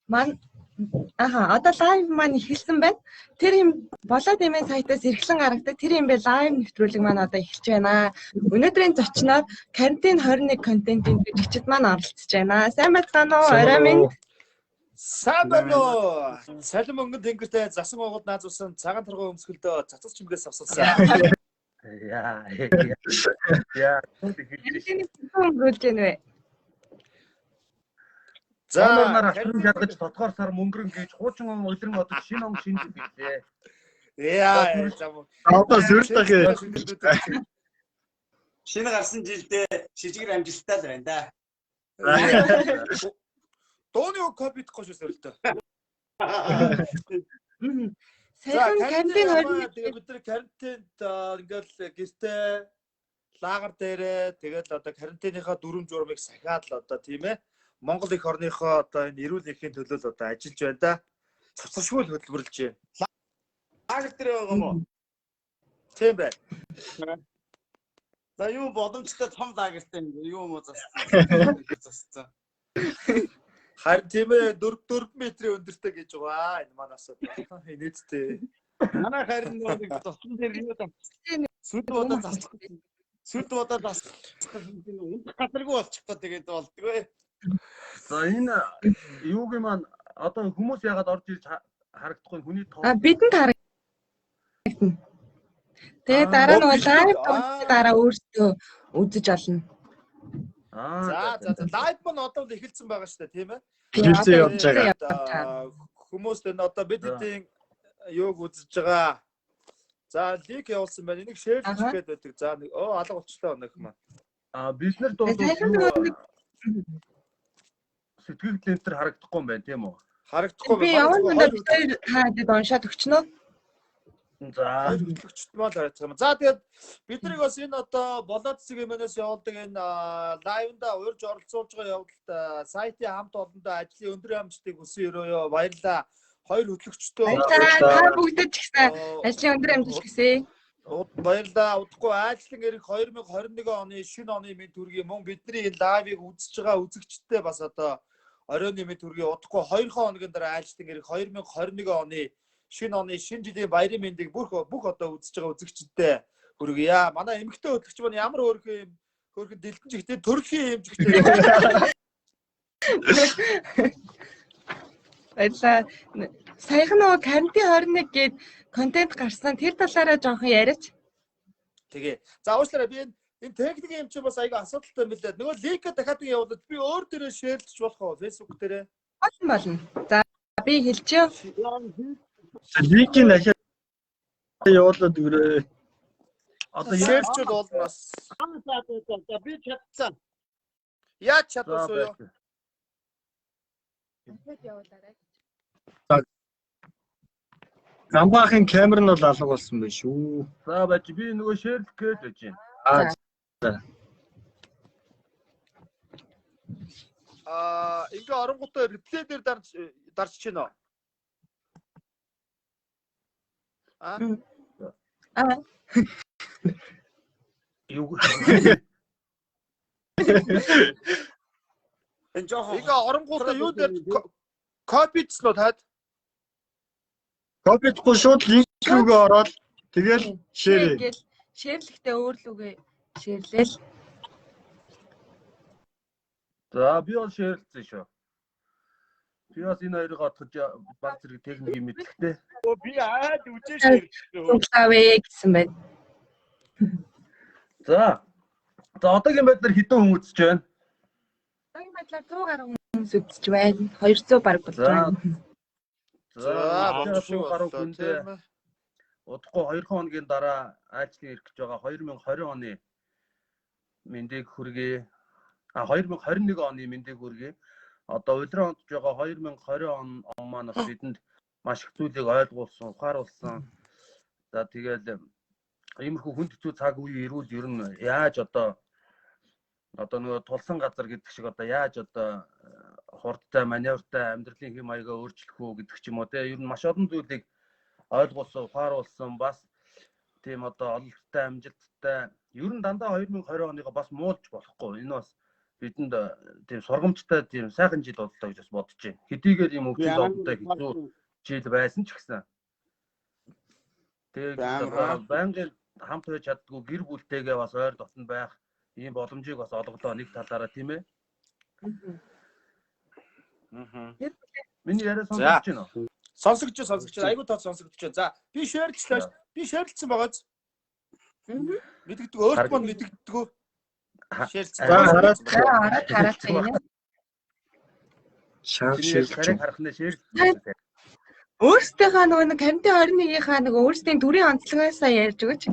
Ман одоо лайв маань эхэлсэн байна. Тэр юм болоод имэн сайтаас эргэлэн гаргадаг. Тэр юм бэ лайв нэвтрүүлэг маань одоо эхэлж байна. Өнөөдрийн зочноор карантин 21 контентын жүжигчид маань оролцож байна. Сайн байна уу? Орой минь. Сайн байна уу? Салим өнгөн тэнгэртэй засан гоогод наазуулсан цагаан торгой өмсгөлдөө цацас чимгээс авсалсан. Яа. Карантин өнгөрүүлж байна вэ? За харин ядаж тодгоор сар мөнгөрөн гэж хуучин он удирн одоо шинэ он шинжил билээ. Яа, зам. Одоо сүрдэх. Шинэ гарсан жилдээ шижигэр амжилттай л байна да. Дооны ковид гош өсөрлөө. Сайхан карантин тэгээ бид нар карантинд ингээл гэртээ лагер дээрээ тэгэл одоо карантиныхаа дүрм журмыг сахиад л одоо тийм ээ Монгол их орныхоо одоо энэ эрүүл мэндийн төлөө л одоо ажиллаж байна да. Цавцшгүй хөдөлмөрлөж байна. Лагер дээр байгаа юм уу? Тийм байна. За юу боломжтой том лагертай юу юм уу зассан. Харин тийм ээ 4 метрийн өндөртэй гэж байгаа. Энэ манаас одоо нээдтэй. Манай харин нэг туссан дээр юу тассан. Сүд удаа засах. Сүд удаа засах. Үнд газаргүй болчихгоо тэгээд болдгоо. За энэ юуг маань одоо хүмүүс яагаад орж ирж харагдахгүй хүний тоо. Бидэнд харагдана. Тэгээ дараа нь лайв дараа өөртөө үзэж олно. За лайв маань одоо л эхэлсэн байгаа шүү дээ тийм ээ. Эхэлсэн явж байгаа. Хүмүүс энэ одоо бид хэдийн юуг үзэж байгаа. За лик явуулсан байна. Энийг шеэрлж гээд байдаг. За нэг алга болчлоо өнөх маань. Бид нар бол сэтгэл глентер харагдахгүй юм байна тийм үү? Харагдахгүй байна. Би явандаа хаадаг уншаад өгчнөө. За хөтлөгчд мал харагдах юм. За тэгээд бид нарыг бас энэ одоо болоод цэг юмнаас явуулдаг энэ лайвнда урьж оролцуулж байгаа явдалд сайтын хамт олондоо ажлын өндөр амжилтыг хүсэн өрөөё баярлаа. Хоёр хөтлөгчдөө та бүгдээ ч гэсэн ажлын өндөр амжилт хүсье. Баярлалаа. Удахгүй айлчлан эрэг 2021 оны шинэ оны мэд төргийн мөн бидний энэ лайвыг үзэж байгаа үзэгчдтэй бас одоо оройн мэд төргийн удахгүй 2 хоногийн дараа айлчлан эрэг 2021 оны шинэ оны шинэ жилийн баярын мэндийг бүх одоо үзэж байгаа үзэгчдтэй хүргье. Манай эмэгтэй хөтлөгч маань ямар хөөрхөн дэлгэн жигтэй төрхийн эмчгтэй. Баярлалаа. Саяхан нөгөө карантин 21 гээд контент гарсан тэр талаараа жоохон яриач. Тэгээ. За уучлаарай би энэ техникийн юм чи бас аяга асуудалтай юм билээ. Нөгөө линкээ дахиад явуулаад би өөр дээрээ шеэрлж болох уу Facebook дээрээ? Болно. За би хэлчихё. Линкийг дахиад явуулаад өгөрөө. Одоо шеэрлж болно бас. Би чадсан. Яаж чадвал юу? Дахиад явуулаарай. Замбахын камер нь бол алга болсон байх шүү. За бач би нөгөө шеэрлэх гэж байж байна. Ингээ оронготой реплей дээр дарж чинь үү? Юу Энэ жоохон ингээ оронготой юу дээр копицлоо таад копихгүй шууд линк рүүгээ ороод тэгэл шеэр. Шеэрлэхдээ өөрлөгөө шеэрлээл. За би бол шеэрлсэн шүү. Би бас энэ хоёрыг отгож баг зэрэг техникийг мэдлэхтэй. би үжээ шеэрлээ. Тавэ гэсэн байна. За одоогийн байдлаар хэдэн хүн үзэж байна? Одоогийн байдлаар 100 гаруй хүмүүс үзэж байна. 200 баг болж байна. За гаруй хүндээ удахгүй 2 хоногийн дараа ажлын ирэх гэж байгаа 2020 оны мэндийг хүргэе. 2021 оны мэндийг хүргэе. Одоо улиран ондж байгаа 2020 он маань бас бидэнд маш их зүйлийг ойлгуулсан, ухааруулсан. За тэгэл иймэрхүү хүнд хэцүү цаг үе ирүүл ер нь яаж одоо нөгөө тулсан газар гэдэг шиг одоо яаж одоо хурдтай маневртай амьдралын хэм маягаа өөрчлөх үү гэдэг ч юм уу те ер нь маш олон зүйлийг ойлгуулсан, ухааруулсан бас тийм одоо ололттой амжилттай ер нь дандаа 2020 оныгоо бас муулж болохгүй. Энэ бас бидэнд тийм сургамжтай тийм сайхан жил боллоо гэж бас бодож байна. Хэдийгээр юм өвчин зовлонтой хэцүү жил байсан ч гэсэн. Тэгээд байнгын хамт байж чаддгүй гэр бүлтэйгээ бас ойр дотн байх ийм боломжийг бас олголоо нэг талаараа тийм ээ. Миний яриа сонсогдож байна уу? Сонсогдож байна. Айгуу тод сонсогдож байна. За, би шеэрлчлээ. Би шеэрлсэн байгааз. Мэдэгдэг өөрт мань мэдэгдэг үү? Шеэрлсэн. Хараад байна. Шаав Хэрэг шилж. харах нь шеэрлсэн. Өөрсдийнхөө нэг карантин 21-ийнхаа өөрсдийн дүрийн онцлогоосаа ярьж өгөөч.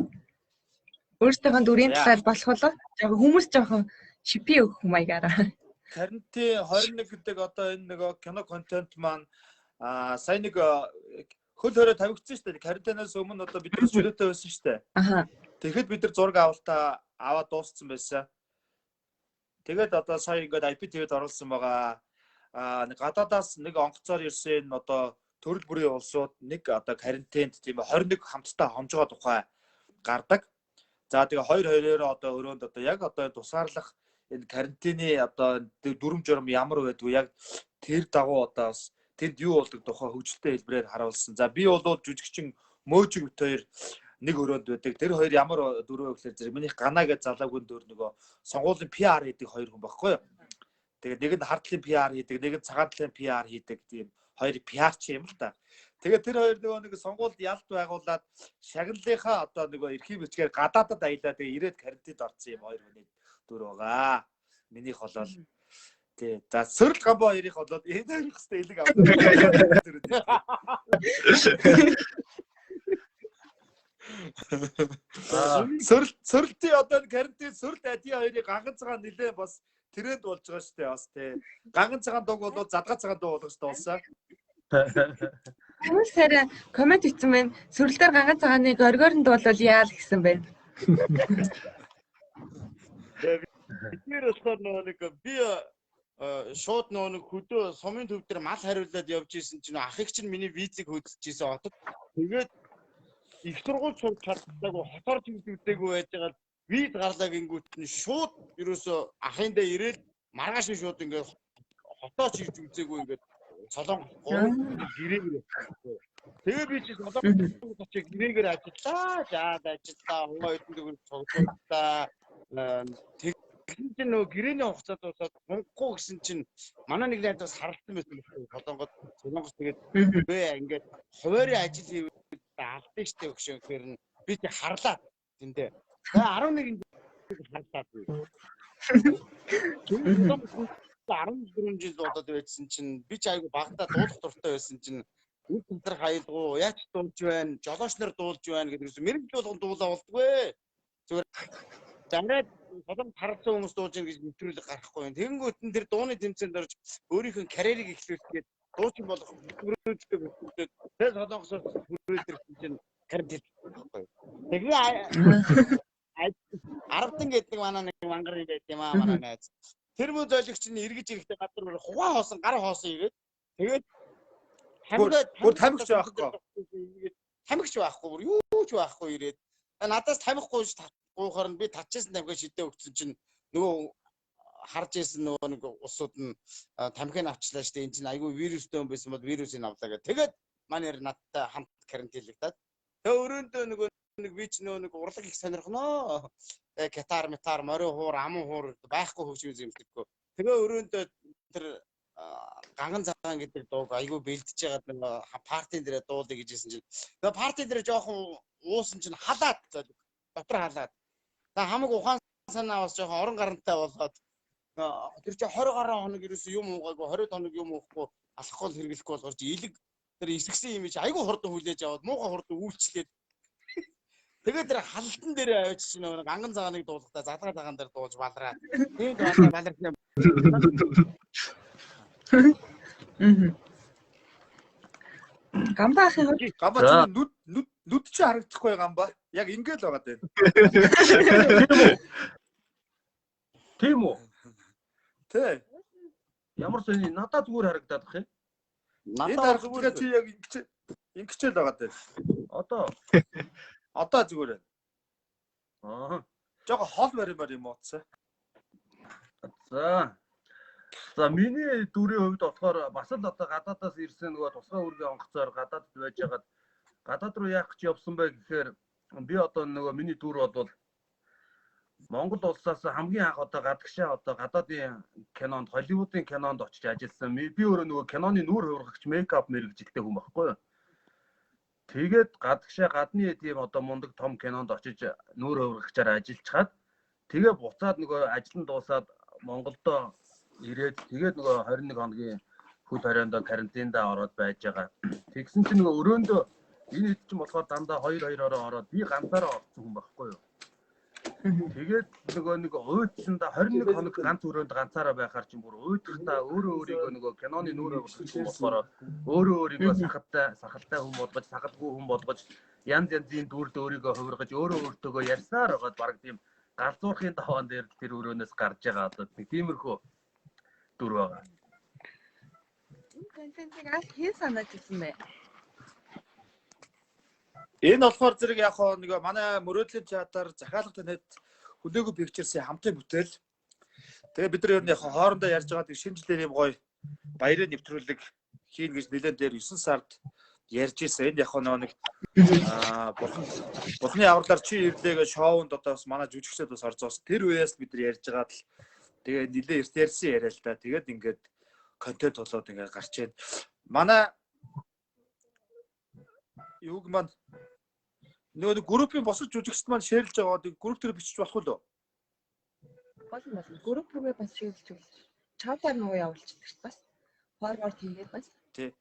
Өөрсдийнхөө дүрийн талаар болох бол хүмүүс жоохон шипи өгөх маягаараа. Карантин 21 гэдэг одоо энэ нэг кино контент маань сая нэг хөл хорой тавигдсан шүү дээ. Карантинаас өмнө одоо бид нар чөлөөтэй байсан шүү дээ. Аха. Тэгэхэд бид нар зураг авалтаа аваад дууссан байсан. Тэгээд одоо сая ингээд IPTV-д оруулсан байгаа. Гадаадаас нэг онгоцоор ирсэн одоо төрөл бүрийн улсууд нэг одоо карантинд тийм 21 хамтдаа хомжгоо тухай гардаг. За тэгээ 2-2-ороо одоо өрөөнд одоо яг одоо тусгаарлах энэ карантины одоо дүрм журм ямар байдгүй яг тэр дагуу одоо бас тэнд юу болдог тухай хөгжилтэй хэлбэрээр харуулсан. За би бол жүжигчин Мөөжиг бит хоёр нэг өрөөнд байдаг. Тэр хоёр ямар дөрөв гэхээр зэрэг миний Гана гэж залаагүй дөр нөгөө сонгуулийн PR хийдэг хоёр хүн баггүй юу. Тэгээд нэг нь хардлын PR хийдэг, нэг нь цагаан талын PR хийдэг тийм хоёр PR ч юм л та. Тэгээд тэр хоёр нөгөө нэг сонгуульд ялт байгуулад шагналынхаа одоо нөгөө эрхийн бичгээр гадаадад аялаа тэгээд ирээд карантинд орсон юм хоёр хүний дүр байгаа. Минийх болол тий. За сөрөл гамбо хоёрыг болоод энэ хоёрыг хэвээр элэг авсан. Сөрөлтийн одоо карантин сөрөлт ади хоёрыг ганган цагаан нилээ бас тренд болж байгаа шүү дээ бас тий. Ганган цагаан дуг болоод задгаа цагаан дуг болох шүү дээ. Хүмүүс хараа комент хийсэн байна. Сүрлээр ганган цагааныг оргиоронд болвол яа л гэсэн байна. Тэгэхээр болохоор нэг би шууд нэг хөдөө сумын төв дээр мал хариулаад явж исэн чинь ах их чинь миний визийг хөдөлж исэн отод. Тэгээд их сургууль сурч чаддаггүй хотоор чимдэгдээгүй байж байгаа виз гарлаа гингүүт нь шууд ерөөсө ахын дээр ирээл маргааш нь шууд ингээд хотоо чивж үзээгүй ингээд солонгос гэрээгээр. Тэгээ би чи солонгос очиж гэрээгээр ажиллаа. Жаад ажиллаа. Хоо хэдэн дөрөв цогцолтой. Тэгсэн чинь нөгөө гэрээний хугацаа дуусаад хонхгүй гэсэн чинь манай нэг найз бас харалтсан байсан солонгос тэгээд бэ ингээд хуваарийн ажил хийвэл алдсан штеп өгшөө гэхээр нь би чи харлаа тэндээ. Тэгээ 11-нд харлаа. 14 жил болоод байсан чинь би ч айгу багтаа дуулах дуртай байсан чинь үр цэнтрах хаялгуу яаж дуулж байна, жолооч нар дуулж байна гэдгээс мэрэгжил болгон дуулаа болдгоо. Зүгээр замраад солонгос харсан хүмүүс дуулж ийн гэж нэвтрүүлэг гаргахгүй юм. Тэгэнгүүт нь тэр дууны тэмцээнд орж өөрийнх нь карьерийг эхлүүлээд дуучин болох бүрөөдтэй бүтэд тэр солонгосоос бүрөөд ирсэн чинь карьер байхгүй. Тэгээ 10 гэдэг манай нэг мангар юм байт юм аа манай найз. Тэр мөн зойлогч нь эргэж ирэхдээ гадар хугаа хоосон гар хоосон игээд тэгээд бүр тамхич байхгүй. Тамхич байхгүй бүр юу ч байхгүй ирээд надаас тамхигүй гуйхаар нь би татчихсан тамхи шидээ өгсөн чинь нөгөө харж ирсэн нөгөө нэг усууд нь тамхиг авчлаа штэ энэ чинь айгүй вирустэй юм байсан бол вирусыг авлаа гэх. Тэгээд манайр надтай хамт карантинлагдаад тэгээ өрөөндөө нөгөө нэг би ч нөгөө нэг урлаг их сонирхноо. Гитар, метар, морин хуур, аман хуур байхгүй хөгжмийн зэмтггүй. Тэгээ өрөөндөө тэр ганган цагаан гэдэг дууг айгүй бэлдэж байгаад нэг партийн дээр дуулъя гэжсэн чинь тэгээ партийн дээр жоохон уусан чинь халаад дотор халаад. Тэгээ хамаг ухаан санаа бас жоохон орон гарантай болоод тэр чинь 20 гаруй хоног ерөөсөө юм уугаагүй 20 хоног юм уухгүй алхахгүй хэрэглэхгүй болгож илэг тэр эсгсэн юм чи айгүй хурдан хүлээж аваад муухай хурдан үйлчлээд тэгээд тэр халтан дээр авч чинь нэг анган цагааныг дуулахдаа залгаа цагаан дээр дуулж балраа. Тэгээд баларсан. Гамбаа ахын гамбаа нүд чи харагдахгүй гамбаа. Яг ингээл байгаа дээ. Тийм үү? Тэ. Ямар сони надад зүгээр харагдаад бах юм. Надад зүгээр чи яг ингэчээл байгаа дээ. Одоо зүгээр байна. Жого хол баримаар юм уутсан. За миний дүрийн хувьд болохоор бас л одоо гадаадаас ирсэн нөгөө тусгай үргийн онгоцоор гадаадд байж байгаад гадаад руу яах гэж явсан бай гэхээр би одоо нөгөө миний дүр бол Монгол улсаас хамгийн анх одоо гадагшаа одоо гадаадын кинонд Холливуудын кинонд очиж ажилласан. Би өөрөө нөгөө киноны нүүр хувиргагч мейкап мэрэгжилтэй хүн байхгүй юу. Тэгээд гадагшаа гадны тийм одоо мундаг том кинонд очиж нүүр хувиргагчаар ажиллачаад тэгээ буцаад нөгөө ажил нь дуусаад Монголдо ирээд тэгээд нөгөө 21 хоногийн хөл хориондоо карантиндаа ороод байж байгаа. Тэгсэн чинь нөгөө өрөөндөө энэ хэд ч юм болохоор дандаа 2-2-ороо ороод би ганцаараа орсон хүн байхгүй юу. Тэгээд нөгөө нэг уйдсанда 21 хоног ганц өрөөнд ганцаараа байхаар чинь бүр уйдахтаа өөрөө өөрийгөө нөгөө киноны нүүрээ болгосон болохоор өөрөө өөрийгөө сахалтай хүн болгож, сахалгүй хүн болгож янз янзын дүрд өөрийгөө хувиргаж өөрөө өөртөөгөө ярьсаар байгаад баг тийм галзуурхын даваан дээр тэр өрөөнөөс гарч байгаа одоо тиймэрхүү дүр байгаа. Энэ контентыг аль хэн санаад ирсэн бэ? Энэ болохоор зэрэг яг нэг манай мөрөөдлийн театр захиалгатай найд хүлээгүү пикчерсийн хамтын бүтээл. Тэгээ бид нар ер нь яг хоорондоо ярьж байгаа тийм шинэ жилийн юм гоё баярын нэвтрүүлэг хийн гэж нэлээд дээр 9 сард ярьж ирсэн. Энэ яг нэг бурхны авралаар чи ирлээ шоунд одоо бас манай жүжигчдод бас орцоос тэр үеэс бид нар ярьж байгаа л тэгээ нэлээд эрт ярьсан яриа л да. Тэгээд ингээд контент болоод ингээд гарч ийн. Манай юуг маань нөгөө группийн босож жүжигчд маань шеэрлж байгаа. Групп дээр бичиж болох уу? Болно. Групп рүүгээ бас шеэрлж болно. Чатаар нөгөө явуулчихдаг ш бас. Форвард хийгээд бас. Тий.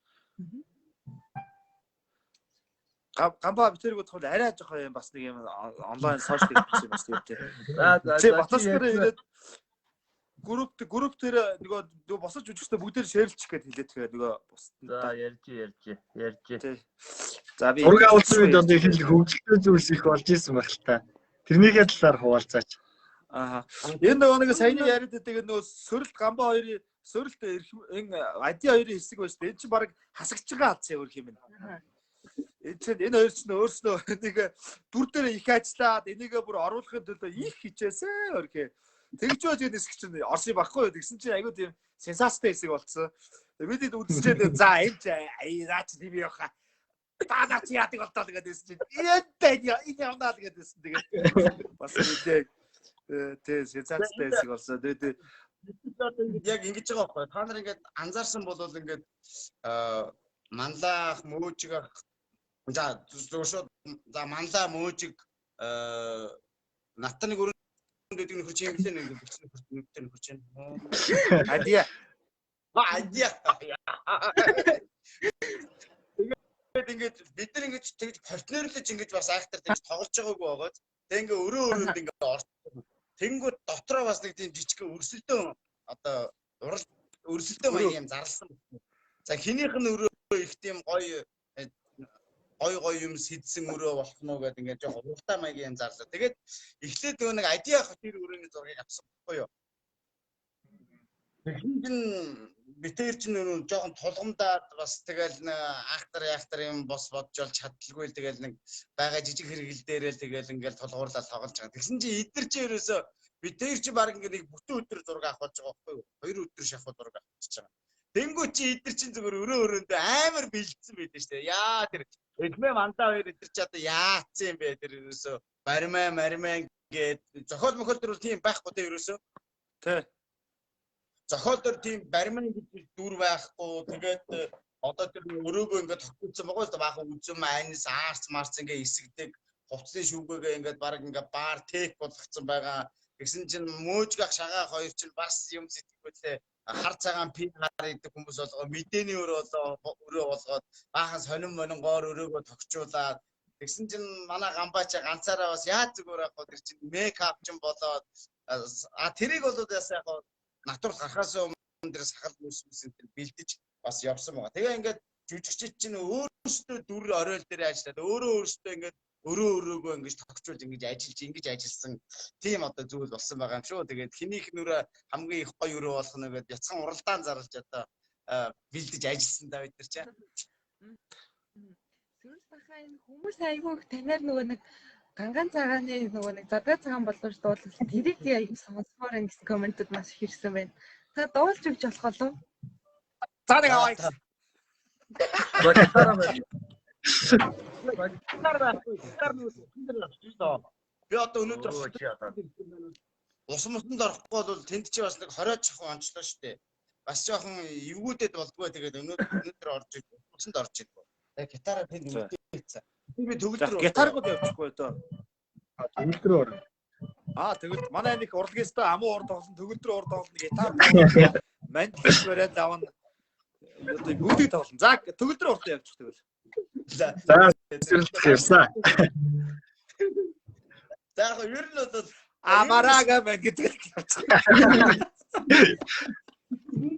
Гамбаа битэргүүд хол арай жоох юм бас нэг юм онлайн сошиал хийх бас тийм тий. За батас дээр ирээд групп дээр нөгөө босож жүжигчдээ бүгдээр шеэрлчих гээд хэлээд тэгээ нөгөө За ярьж. Тий. За би Ураг авалцсан үед одоо их хөгжөлтэй зүйлс их болж исэн байх л та. Тэрнийхээ талаар хуваалцаач. Энэ нөгөө саяны яриад байдаг нөгөө сөрөлт гамбаа хоёрын сөрөлт энэ ади хоёрын хэсэг байж тээ. Энэ чинь баг хасагч байгаа алдсан өөр юм. Энэ хоёр ч өөрснөө нэг дүр дээр их ажиллаад энийгээ бүр оруулахын төлөө их хичээсэн өөрхөө. Тэгж байж энэ хэсэг чинь орсон байхгүй юу? Тэгсэн чинь айгүй тийм сенсацтай хэсэг болсон. Бид үзчихээд за энэ наач тийм явах. Та чи яадаг болтоо гэдэг чинь энэ явнаа гэдсэн. Тэгээд бас үүдэг тий сенсацтай хэсэг болсон. Тэгээд яг ингэж байгаа байхгүй. Та нар ингээд анзаарсан бол ингээд манлах мөөжиг за зөвшөө за манлаа мөөжиг натны өрөөнд гэдэг нөхөр чинь юм лээ ингээд нөхөр чинь адиа ингээд бид нар ингэж тэгж партнерлж ингэж бас актер тэгж тоглож байгаагүй байгаад тэг ингээ өрөөнд ингээ орсон. Тэнгүүд дотроо бас нэг тийм жижиг өрсөлдөөн одоо өрсөлдөөн маяг юм зарласан. За хинийх нь өрөө их тийм гоё юм сэдсэн өрөө болох нь уу гэдэг ингээ жоо уралтай маяг юм зарлаа. Тэгээд эхлээд нөгөө нэг адиа хотын өрөөний зургийг авсан байхгүй юу? Тэгвэл битээр ч нэг жоохон тулгамдаад бас тэгэл актер юм бос бодж ол чадлаггүй л тэгэл нэг байгаа жижиг хэрэгэл дээрээ тэгэл ингээл тулгуурлаад тоглож байгаа. Тэгсэн чи эдгэр чи ерөөсө битээр чи баг ингээ нэг бүтэн өдөр зураг авах болж байгаа байхгүй юу? 2 өдөр шахах зураг авчихж байгаа. Тэнгүү чи эдгэр чи зүгээр өрөөндөө амар бэлдсэн байдаг шүү дээ. Яа тэр Эдмэ мандаа хоёр эдгэр чи одоо яатсан юм бэ тэр ерөөсө мармаа гээд зохиол мөхөл төр тийм байхгүй дээ ерөөсө. Тэ зохиол төр тийм баримын гэж дүр байхгүй. Тэгээд одоо тэр өрөөгөө ингээд тогтсон байгаа л да баахан үзэм айнс аарц марц ингээ эсэгдэг хувцсны шүүгээгээ ингээд баг ингээ баар тек болгоцсон байгаа. Тэгсэн чинь мөөжгөх шагаа хоёр чинь бас юм сэтгэвэлээ хар цагаан пинаар идэх хүмүүс болгоо мэдээний өрөө болгоод баахан сонин монингоор өрөөгөө тогтчуулаад тэгсэн чинь манай гамбаача ганцаараа бас яаж зүгээр авах тэр чинь мейкап ч болоод тэрийг бол бас яг натур гарахаас өмнө тэр сахал мүсмэс энэ бэлдэж бас явсан байгаа. Тэгээ ингээд жүжигчид чинь өөрсдөө дүр оройл дээр ажиллаад өөрөөсдөө ингээд өрөөгөө ингэж тогтчуул ингэж ажилласан тийм одоо зүйл болсон байгаа юм шүү. Тэгээд хинийх нүрэ хамгийн их гоё өрөө болох нь гэдэг яцхан уралдаан зарлж одоо бэлдэж ажилласан да бид нар чаа. Сөрөг бахаа энэ хүмүүс айгүй танаар нөгөө нэг Ганган цагааны нөгөө нэг задгаа цагаан болгож дуулсан. Тэрийг яг сонсомоор энэ гэсэн комментүүд маш их ирсэн байна. Та дуулж өгч болох болов? За нэг аваа. Гитараа байна. Би одоо өнөөдөр усмсанд орохгүй бол тэнд чи бас нэг 20 жоохон онцлоо штэ. Бас жоохон эвгүүдэд болдгоо тэгээд өнөөдөр орж ирсэн. Усмсанд орж ирсэн. Яг гитараа тэнд үлдээсэн. Би төгөлдөр гитаргууд явчихгүй доо. Төгөлдрөө орно. Тэгвэл манай нэг урлагистаа амуу урд тоглосон төгөлдрөө урд тоглосон гитар мантлж бариад авна. Одоо бүгдийг тоглосон. За төгөлдрөө урд явчих тэгвэл. За зэрэлдэх ярьсан. За яг ер нь бол Амарага мэн гэдэг явчих.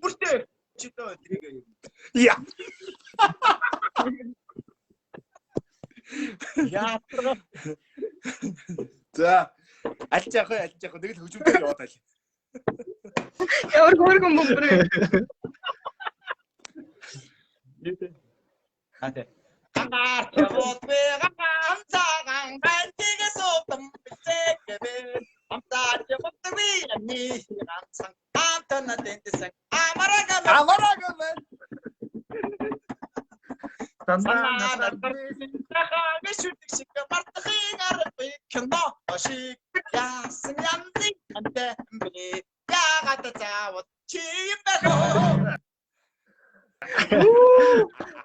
бүртээ чи дөө тэрийг Яа. яа. За аль жаах нэг л хөгжмөөр яваад байл. Ямар хөргөн мөнгөрөө. Хатэ. Гангаар чамд бэ ганцаагаан байтгээс утам бицээгэвэ. Амтаа чамд би яни ганцаа амтана дэндсэн амарага мэн. Санаа бишүтг шиг бартахын арга кино ашиг яасан янзи антэмбли ягаад заавал чи юм бэ?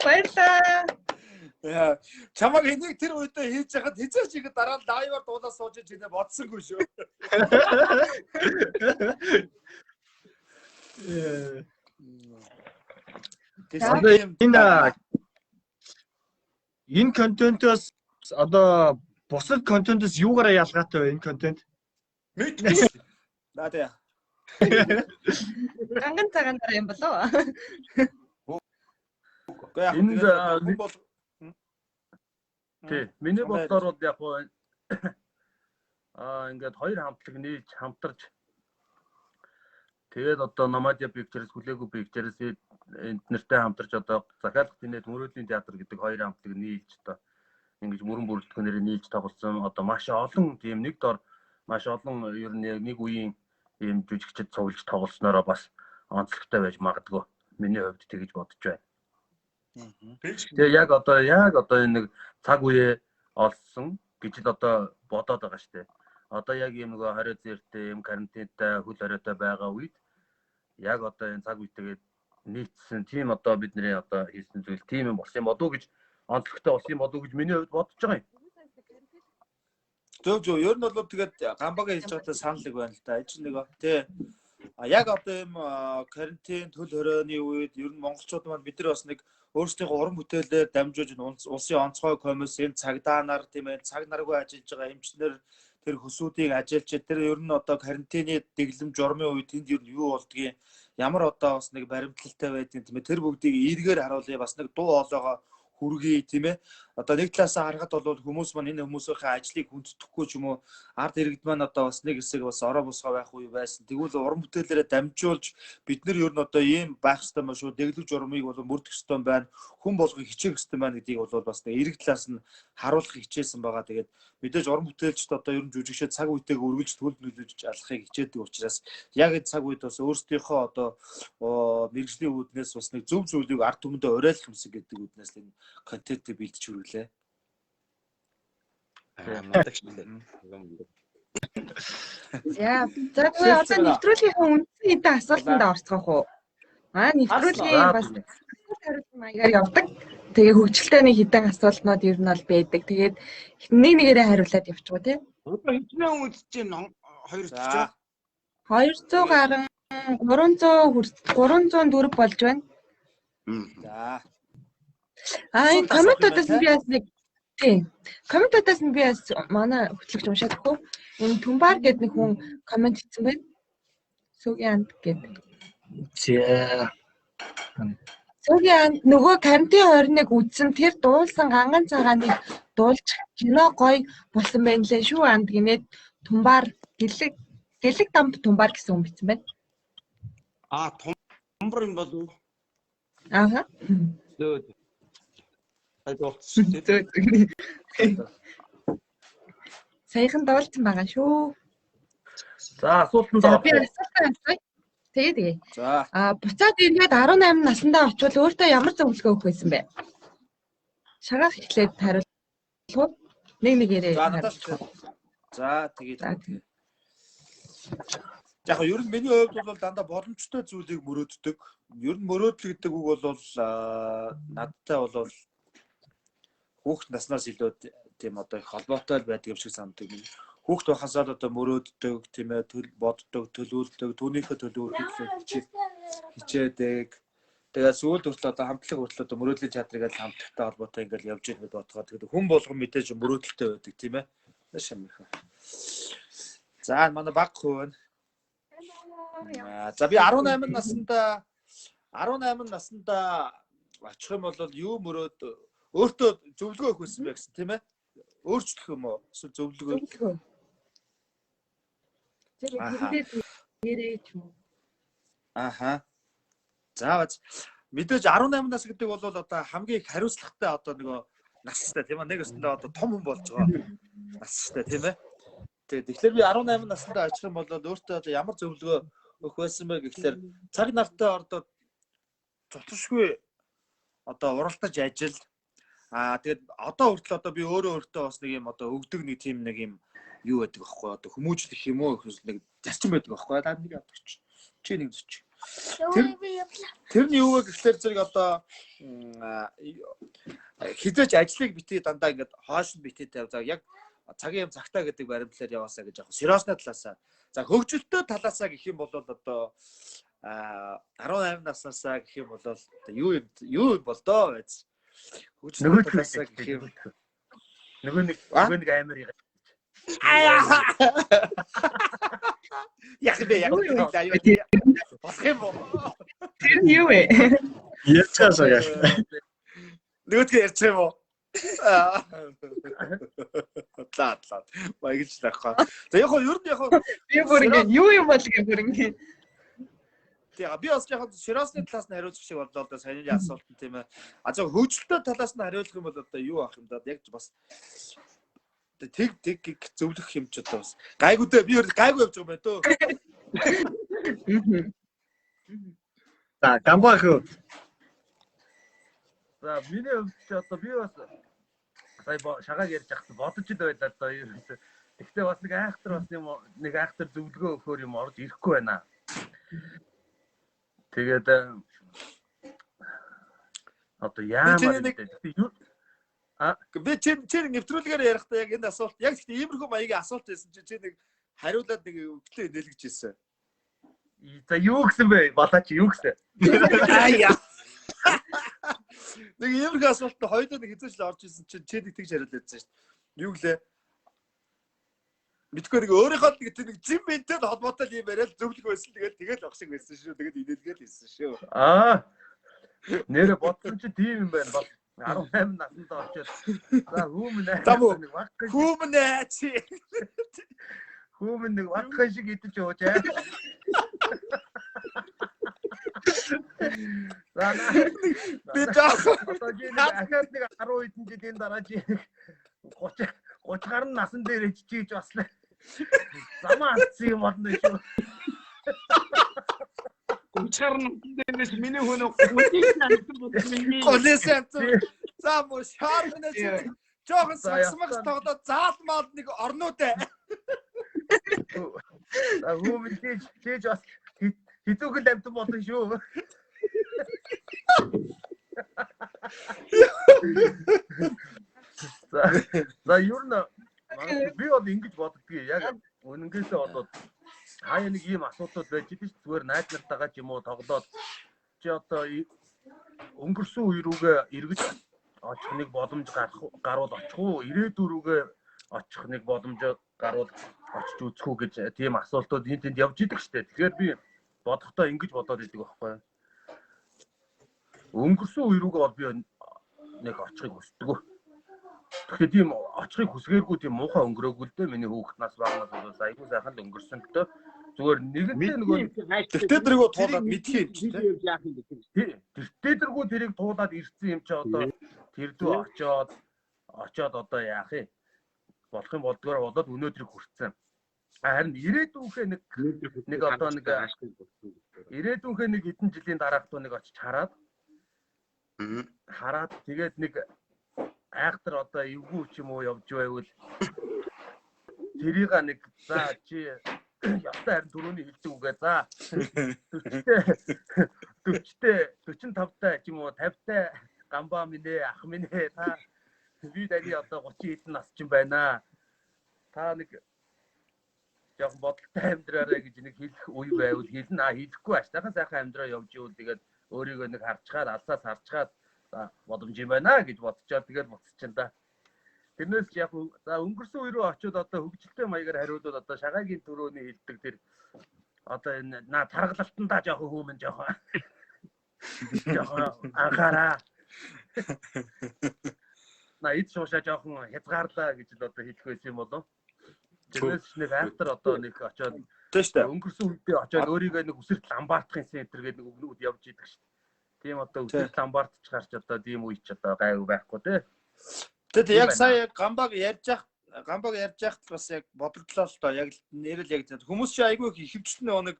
Баярлалаа. Яа. Чамаг энийг тэр үедээ хийж яхад хизээч ихэд дараа нь лайваар дуулаад сууж иж инээ бодсонгүй шүү. Энэ контентоос одоо бусад контентоос юугаараа ялгаатай вэ энэ контент? Мэдгүй. Наа. Ганган цагаанаар юм болов? Миний бодлоор бол яг ингээд хоёр хамтлаг нийлж хамтарч тэгээд одоо Намадя Pictures, Хүлээгүү Pictures энд нэртэй хамтарч одоо захиалга тэнэ Төмөрөөдлийн театр гэдэг хоёр хамтлаг нийлж одоо ингэж мөрөн бүрэлдэхүүнээр нийлж тоглосон одоо маш олон тийм нэг дор маш олон ер нь нэг үеийн ийм жүжигчд цуглаж тоглоснороо бас онцлогтой байж магадгүй. Миний хувьд тэгэж бодож байна. Тэгээ яг одоо энэ нэг цаг үе олсон гэж л одоо бодоод байгаа шүү дээ. Одоо яг ийм нөгөө хорио зээртэй, ийм карантинтай, хөл хориотой байгаа үед яг одоо энэ цаг үетэйгээд нийцсэн тийм одоо бидний одоо хийсэн зүйл тийм юм болсон болов уу гэж онцлогтой болсон болов уу гэж миний хувьд бодож байгаа юм. Зөв ер нь бол тэгээд гамбагаа хийж байгаатай санал нэг байна л да. Энд нэг тий. Яг одоо ийм карантин төл хорионы үед ер нь монголчууд маань бид нар бас нэг өөрсдийнхөө уран бүтээлээр дамжуулж улсын онцгой комиссын цагдаа тийм ээ цаг наргүй ажиллаж байгаа эмчнэр тэр хөсүүдийг ажиллаж тэр ер нь одоо карантины дэглэм журмын үед тэнд ер нь юу болдгийг ямар одоо бас нэг баримтлалтай байдгийг тийм ээ тэр бүгдийг эргээр харуулъя бас нэг дуу хоолойгоо хүргэе тийм ээ одоо нэг талаасаа харахад бол хүмүүс маань энэ хүмүүсийнхээ ажлыг хүндэтгэхгүй ч юм уу ард иргэд маань одоо бас нэг хэсэг бас ороо босгоо байх үе байсан. Тэгвэл уран бүтээлээрээ дамжуулж бид нар ер нь одоо ийм байх ёстой юм шүү. Дэглэг журмыг бол мөрдөх ёстой байна. Хүн болгох хичээх ёстой байна гэдгийг бол бас нэг эрэг талаас нь харуулах хичээсэн байгаа. Тэгээд мэдээж уран бүтээлчд одоо ер нь жүжигчид цаг үетэйг үргэлж төл нөлөөлж алахыг хичээдэг учраас яг энэ цаг үед бас өөрсдийнхөө одоо мэргэжлийн үүднээс бас нэг зөв зүйлийг ард түмэндээ уриалах юмсан гэдэг үүднээс л энэ контентыг бэлдэж хүргэлээ. Яа, за тэгээ одоо нэвтрүүлгийн үндсэн хэдэн асуултанд орцгоох уу? Нэвтрүүлгийн бас хариулт маягаар явдаг. Тэгээ хөгжилтэй нэг хэдэн асуултнууд ер нь бол байдаг. Тэгээд нэг нэгээрээ хариулаад явчихгүй тийм. Одоо хичнээн үзэж байна 200. 200 гарan 304 болж байна. За. Энэ комментуудаас нь би бас нэг тийм. Комментуудаас нь би бас манай хөтлөгч уншаадаггүй. Энэ Түмбар гэдэг нэг хүн коммент хийсэн байна. Сүгийн анд гэдэг. Сүгийн анд нөгөө карантин 21 үзсэн тэр дуулсан ганган цагааныг дуулж кино гоё болсон байна лээ шүү анд гинэд Түмбар гэлэг дамт Түмбар гэсэн хүн бичсэн байна. Түмбар юм болов уу? Ааха. Саяхан дуулсан байгаа шүү. За асуултанд За орох. би асуултаа асууя. Тэгээ. За. Буцаад ирээд 18 наснда очивол өөртөө ямар зөвлөгөө өгөх байсан бэ? Шагаах эхлээд хариулах уу? Нэг ярээ. За надаас за тэгээд. Яг ер нь миний хувьд бол дандаа боломжтой зүйлийг мөрөөддөг. Ер нь мөрөөдөл гэдэг үг бол надтай бол хүүхэд наснаас илүү тийм одоо их холбоотой байдаг юм шиг санагддаг. Хүүхэд байхасаа л одоо мөрөөддөг, тийм ээ, боддог, төлөвлөдөг, түүнийхээ төлөв хичээдэг. Тэгээд сүүлд хүртэл одоо хамтлаг хүртэл одоо мөрөөдлийн чадрыг л хамтлагтай холбоотой ингээл явж ирэх бодгоо. Тэгээд хүн болгон мэдээж мөрөөдөлтэй байдаг, тийм ээ. Шамирхан. За манай баг хүн. За би 18 наснда очих юм бол юу өөртөө зөвлөгөө өгөх байсан бэ гэсэн, тийм ээ? Өөрчлөх юм уу? Эсвэл зөвлөгөө? Аха. За мэдээж 18 нас гэдэг бол одоо хамгийн их хариуцлагатай одоо нөгөө настай тийм ээ, нэг өсөндөө одоо том хүн болж байгаа настай тийм ээ. Тэгэхээр би 18 наснда очих юм бол өөртөө одоо ямар зөвлөгөө өгөх байсан бэ гэхлээр цаг нартай ордод цоцшгүй одоо уралдаж ажил тэгээд одоо хүртэл одоо би өөртөө бас нэг юм одоо өгдөг нэг тийм нэг юм юу байдаг аахгүй одоо хүмүүжлэх юм уу нэг зарчим байдаг аахгүй даа нэг ядагч чи нэг зүч тэрний юу вэ гэхлээр зэрэг одоо хизээч ажлыг битгий дандаа ингээд хоош нь битгий тавь за яг цагийн юм цагтаа гэдэг баримтлаар яваасаа гэж яг сериосны талаасаа за хөгжилтэй талаасаа гэх юм бол одоо 18 наснасаа гэх юм бол юу бол доо байц хөгжилтэй талаасаа гэх юм нөгөө нэг амар яг болох юм бол Тэр юу вэ? Ярьцгаасаа яах. нөгөөдгөө ярьчих юм уу? Лаа. Баягч таахгүй. За яг нь би бүр ингэ юу юм бол ингэ бүр ингэ. Тэгээ би бас яг сериосны талаас нь хариулах шиг боллоо да саяны асуулт нь тийм ээ. За хөгжилтэй талаас нь хариулах юм бол одоо юу ах юм да яг бас тэг зөвлөх юм ч одоо бас гайгүй дээ би гайгүй явж байгаа юм байна дөө. За гамбах юу? За миний хувьд одоо би бас сая шагааг ярьж ахсан бодож л байлаа одоо ерөөсөө. Гэхдээ бас нэг айхтар зөвлөгөө өгөхөр юм орж ирэхгүй байна. Тэгээд одоо яамаар би чи нэвтрүүлгээр ярихдаа яг энэ асуулт яг гэхдээ иймэрхүү маягийн асуулт байсан чи нэг хариулаад нэг өгтлөө нэлгэж ирсэн. За юу гэсэн бэ? Балаач юу гэсэн? Нэг иймэрхүү асуулт хоёулаа нэг хязгаарч л орж ирсэн чи нэг тэгж хариулж байсан шүү дээ. Юу гэлээ? Мэдгүй нэг өөрийнхөө нэг зин бэнтэй холбоотой юм яриад зөвлөх байсан. Тэгээд авах шиг байсан шүү. Тэгээд инээлгээл хэлсэн шүү. Нэрэ бодсон чи тийм юм байна. 18 наснда очоод за хүүмнэ. Хүүмнэ чи. Хүүмнэ нэг ватхан шиг идэж явж аа. За би жаа. Одоо чи ахаад нэг 10 хэдэн жилийн дараа чи 30 гаруй насан дээр ичиж баслаа. Замаа алдсан юм болно шүү. 30 гаруй насны дээрээс миний хүн голээсэн. За муу шаарнаа чи. Жохон сагсмагс тоглоод заалмаад нэг орнуудаа. За хүүмэн чиж бас хизүүгэл амтан болно шүү. За юу нэ би бол ингэж боддгийг яг үнэнгээсээ болоод хаяа нэг ийм асуудал байж идэж зүгээр найз нартайгаа ч юм уу тоглоод чи одоо өнгөрсөн үе рүүгээ эргэж очих нэг боломж гаруул очих уу ирээдүйн рүүгээ очих нэг боломж гаруул очиж үзэх үү гэж тийм асуултууд энд явж идэг штэ. Тэгэхээр би бодохдоо ингэж бодоод идэг байхгүй. Өнгөрсөн үе рүүгээ бол би нэг очихыг хүсдэг. Тэгэхээр тийм очихыг хүсгээргүй тийм муухай өнгөрөөгүй л дээ миний хүүхэд нас багнаас бол айгүй сайхан л өнгөрсөн л дээ. Зүгээр нэгэнтээ нөгөө тэгтээ дэргөө туулаад мэдхий юм чи тийм. Тэгтээ дэргөө тэрийг туулаад ирсэн юм чи одоо тэр дүү очоод одоо яах юм? болох юм болдгоор болоод өнөөдрийг хүртсэн. Харин ирээдүйнхээ нэг одоо нэг ирээдүйнхээ нэг хэдэн жилийн дараах туу нэг очиж хараад тэгээд нэг айхтар одоо эвгүй ч юм уу явж байвал тэрийг нэг за чи явтаа харин түрүүний хэлдэг үгээ за 45-тай ч юм уу 50-тай гамбаа минь ах минь та би дали одоо 30 хэдэн нас ч юм байна. Та нэг яг бодолтой амьдраарай гэж нэг хэлэх үе байвал хэлнэ. Хэлэхгүй аштайхан сайхан амьдраа явж ивэл тэгээд өөрийгөө нэг харчгаад алсаас харчгаад боломж юм байна гэж бодчихоо тэгээд буцчихна да. Тэрнээс яг за өнгөрсөн үе рүү очиод одоо хөгжилтэй маягаар хариулууд одоо шагаагийн төрөөний хэлдэг тэр одоо энэ таргалалтандаа жоохон хүмүн жоохон анхаараа. Эд шуушаа жоохон хязгаарлаа гэж л одоо хэлэх байсан юм болов. Тэрнээс нэг айхтар одоо нэг очиод өнгөрсөн үедээ очиод өөрийгөө нэг үсэрт ламбаартахын центр гэдэг нэг өгнүүд явж идэг шүү дээ. Тийм одоо үсэрт ламбаартч гарч одоо тийм үе ч одоо гайв байхгүй тий. Тэгээд яг сая гамбаг ярьж яхад бас яг бодлоо л доо яг нэрэл яг хүмүүс чи айгүй ихэвчлэн нэг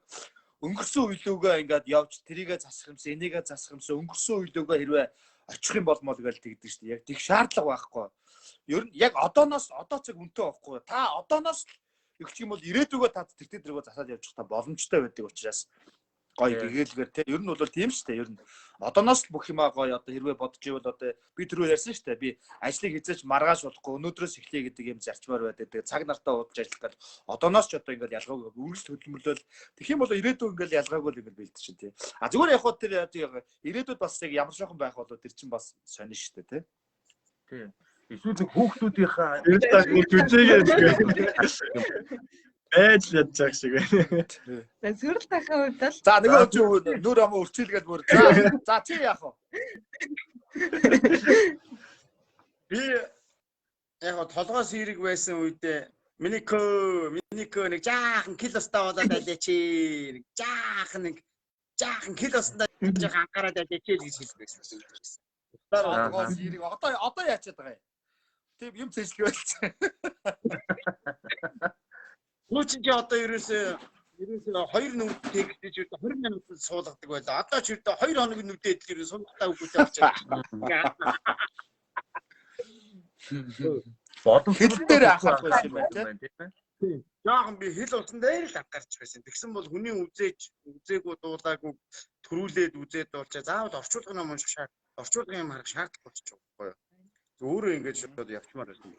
өнгөрсөн үеилүүгээ ингээд явж тэрийгэ засах юмсан энийгээ засах юмсан өнгөрсөн үеилүүгээ хэрвээ очих юм болмол гэж тэгдэг шүү дээ. Яг тэг шаардлага байхгүй. Ер нь яг одооноос одоо цаг үнэтэй байхгүй. Та одооноос их ч юм бол ирээдүгөө та тэр төргөө засаад явчих та боломжтой байдаг учраас гоё гэгээлгээр те ер нь бол тийм шүү дээ. Ер нь одооноос л бүх юмаа гоё одоо хэрвээ бодож ивэл одоо би түрүү ярьсан шүү дээ. Би ажлыг хязгаарч маргааш болохгүй өнөөдрөөс эхлэе гэдэг юм зарчмаар байдаг. Тэгээ цаг нартаа удаж ажиллах гал одооноос ч одоо ингээд ялгаагүй үргэлж хөдөлмөрлөл тэгэх юм бол ирээдүйд ингээд ялгаагүй л ингээд бэлдэж чинь тий. А зүгээр яг хөө тэр ирээдүйд бас яг ямар шохон байх болоо тэр чинь бас сонин шүү дээ тий. Тий. Эсвэл нэг хүүхдүүдийнхаа байж л ядчих шиг байна. За сүрэл тахын хувьд л за нөгөө ч нүр амаа өрчилгээд бүр за чи яах вэ? Би яг толгоос хэрэг байсан үедээ миний кö нэг жаахан килостаа болоод байлаа чи нэг жаахан килостаа жоохон анхаарал байлаа чи гэж хэлдэг байсан. Толгоос хэрэг одоо яачаад байгаа юм? Тийм юм цэжлэг байлцсан. Нууч чи одоо ерөөсөө 2 нүдтэй гэж үү 20 минутанд суулгадаг байлаа. Одоо ч үрдэ 2 хоногийн нүдтэй идэл ерөө суулгатаа үгүйтэй болчихсон. Хэл дээр анхаарах байсан юм байна тийм. Жаахан би хэл усан дээр л анхаарч байсан. Тэгсэн бол хүний үзээгүй дуулаагүй төрүүлээд үзээд дуулчаа заавал орчуулгын ном унших орчуулгын юм харах шаардлага болчих жоохгүй юу. Өөрөө ингэж шууд явчмаар байсан.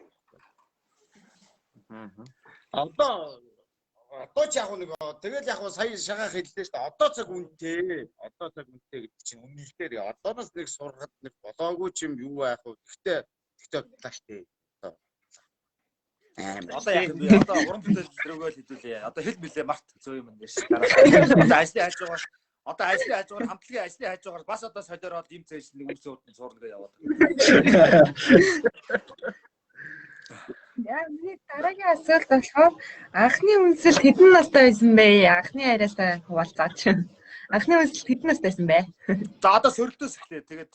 Одоо ч яг нэг тэгэл яг сая шагаах хэллээ шүү дээ. Одоо цаг үнэтэй гэдэг чинь үнэлгээр одооноос нэг сургад нэг болоогүй ч юм юу байх вэ? Гэхдээ тааштай. Одоо яг би одоо уран бүтээл рүүгээ л хэдүүлээ. Одоо хэл мэлээ март зөө юм дээр шүү. Одоо ажлын хажуугаар хамтлагийн ажлын хажуугаар бас одоо солиороод им цэжл нэг үс үүдэн суурна гэж яваад. яа миний дараагийн асуулт болохоор анхны үнсэл хэдэн настай байсан бэ? Анхны ариасаа хуваалцаач. Анхны үнсэл хэдэн настай байсан бэ? За одоо сөрөлтөөс эхлэе. Тэгээд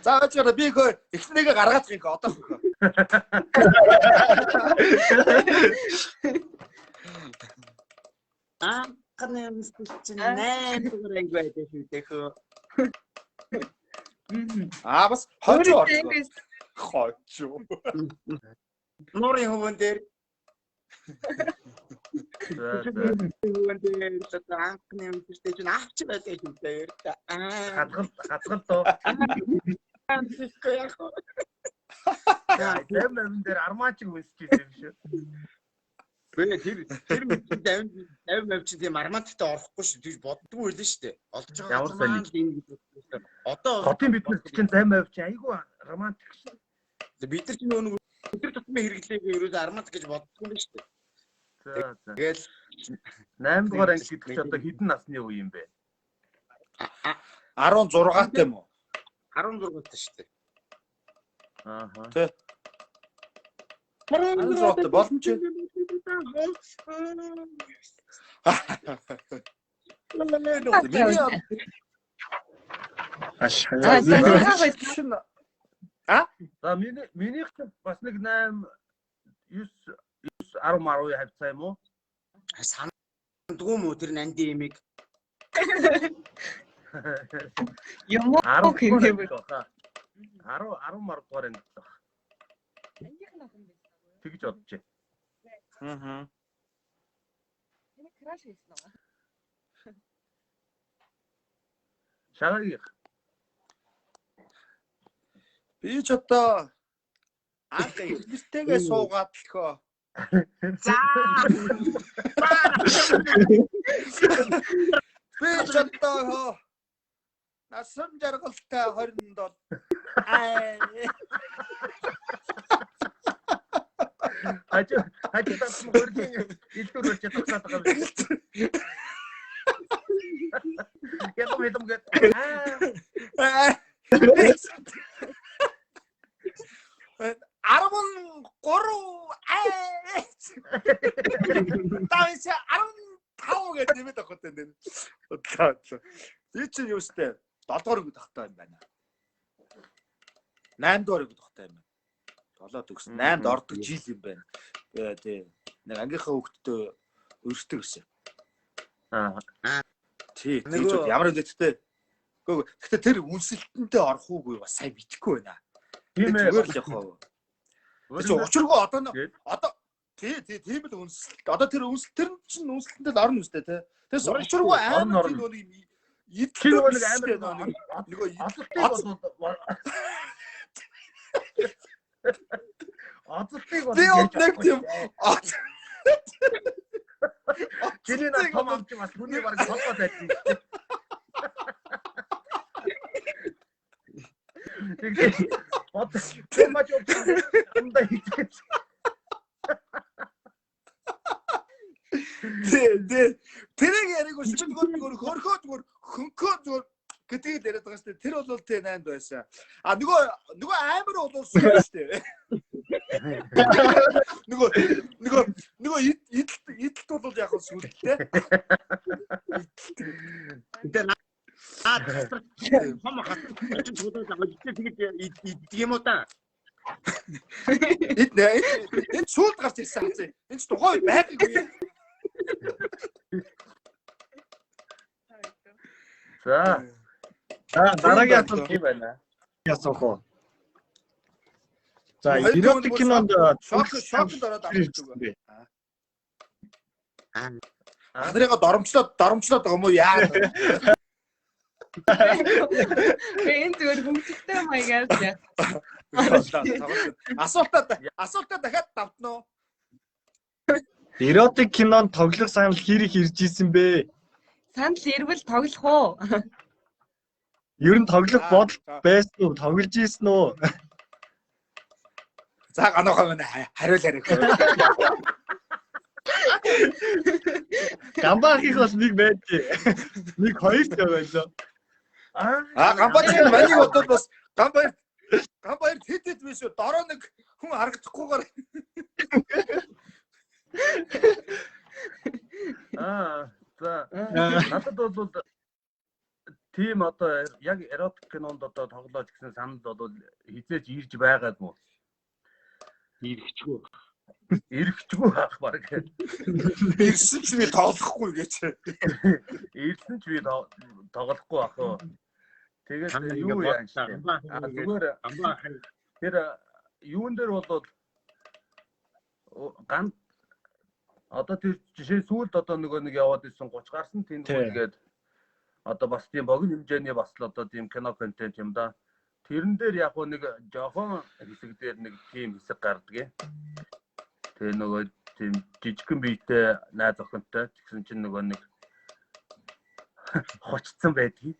за очоод би эхнээгээ гаргаачих юм одоо хөхөө. Анхны үнсэл чинь 8 дугаар анги байдаг шүү дээ хөө. Бас хожоо хожоо. Нурын хөвөн дээр анхны үнсэлтэй чинь авч байдаг шүү дээ. хадгалт тоо. Тэм дээр армаач үсэж идэв шүү. Бээ тэр мэд чинь тийм арматтай орохгүй шүү. Тэр боддгоо байлаа шүү дээ. Олж байгаа. Ямар сайн. Одоо хотын биднес чинь 80% чи айгүй романтик шүү. Бид нар ч нөгөө өдөр тутмын хэрэглээг ерөөсөө армат гэж боддгоо юм шүү дээ. За. Тэгэл 8 дугаар анги гэдэг чи одоо хэдэн насны үе юм бэ? 16-тай юм уу? 16-тай шүү дээ. Ааха. Тэ. 16-тай боломж. За минийх бас нэг 8 9 10 10 хавцаа юм уу? Сандгүй мүү тэр нанди имийг. Юм уу хэмэв. 10 маргуугаар ангид баг. Тэгж бодож байна. Энэ краш хийсэн үү? Шагагийг Би ч одоо анх ихнэртэйгээ суугаад лхөө. За. Би ч одоо насан жаргалтай 27. Хажуу татсан хөргийн илтүүр болж татсан байгаа юм. Яг мэдэн гээд 13 Тавис 15 гэдэг нэмээд авах гэдэг энэ. Би чинь юу өстэй 7 дугаар өгөх тахтай юм байна. 8 дугаар өгөх тахтай юм байна. 7 төгсөн 8-д ордог жил юм байна. Тий. Нэг ангийнхаа хөвгтдөө өрсдөг гэсэн. Тий. Ямар үнэтэй. Гэхдээ тэр үнсэлтэндээ орох уугүй бас сайн бидэхгүй байна. Тийм ээ. Зүгээр л явах. Учиргүй одоо тийм л үнсэлт. Одоо тэр үнсэлтэр чинь үнсэлтэнд орно үстэй тий. Тэрс учиргүй амар тийм нэг идэл нэг амар нөгөө Азалтыг бол нэг тийм Чиний на том амч бас хүний баг толгой байсан. Тэр маж амдаа хийх. Тэрийг яриг зүгээр хөрхөө хөнкөө зүгээр гэдгийг яриад байгаа шүү дээ. Тэр бол тэ 8-д байсан. А нөгөө амар бол суу шүү дээ. Нөгөө идэлт бол яг нь сүлдтэй. Хам хат чуудаа тэгээд идэх юм уу та? Энэ суулд гарч ирсэн хацаа. Энэ ч тухай байгаагүй. За. Дараагийн асуулт юм байна. Ясах уу? За, эротик кинонд шокнд ороод авчихгүй. Ахныгаа доромжлоод байгаа юм уу яа? Энэ зүгээр хөвгөлтэй маягаар яа. Асуултаа дахиад давтна уу? Эротик кинонд тоглох санал хэрэг ирж исэн бэ? Санал ирвэл тоглох уу? Ер нь тоглох бодол байсан уу? Тоглож ийсэн үү? За ганаахаа мань хариулаарай. Гамбаахих бас нэг байдгийг. Нэг хоёр ч байлаа. Гамбаач манийг бодвол бас гамбаяр тэтэд биш үү? Дороо нэг хүн харагдахгүйгээр. За. Надад бол тийм одоо яг эротик кинонд одоо тоглож гэсэн санал бол хизээж ирж байгаагүй. Ирэхчгүй байх баг. Ирсэн ч би тоглохгүй гэж. Ирсэн ч би тоглохгүй ах уу. Тэгээд юу яа зүгээр тэр юун дээр бол ган одоо тэр жишээ сүүлд одоо нэг яваад ирсэн 30 гарсан тэнцвэргээд одоо бас тийм богино хэмжээний бас л одоо тийм кино контент юм да. Тэрэн дээр яг нэг жоохон хэсэг дээр нэг тийм хэсэг гардаг. Тэгээ нөгөө тийм жижигхэн биетэй найз охинтой тэгсэн чинь нөгөө нэг хочцсон байдгийг.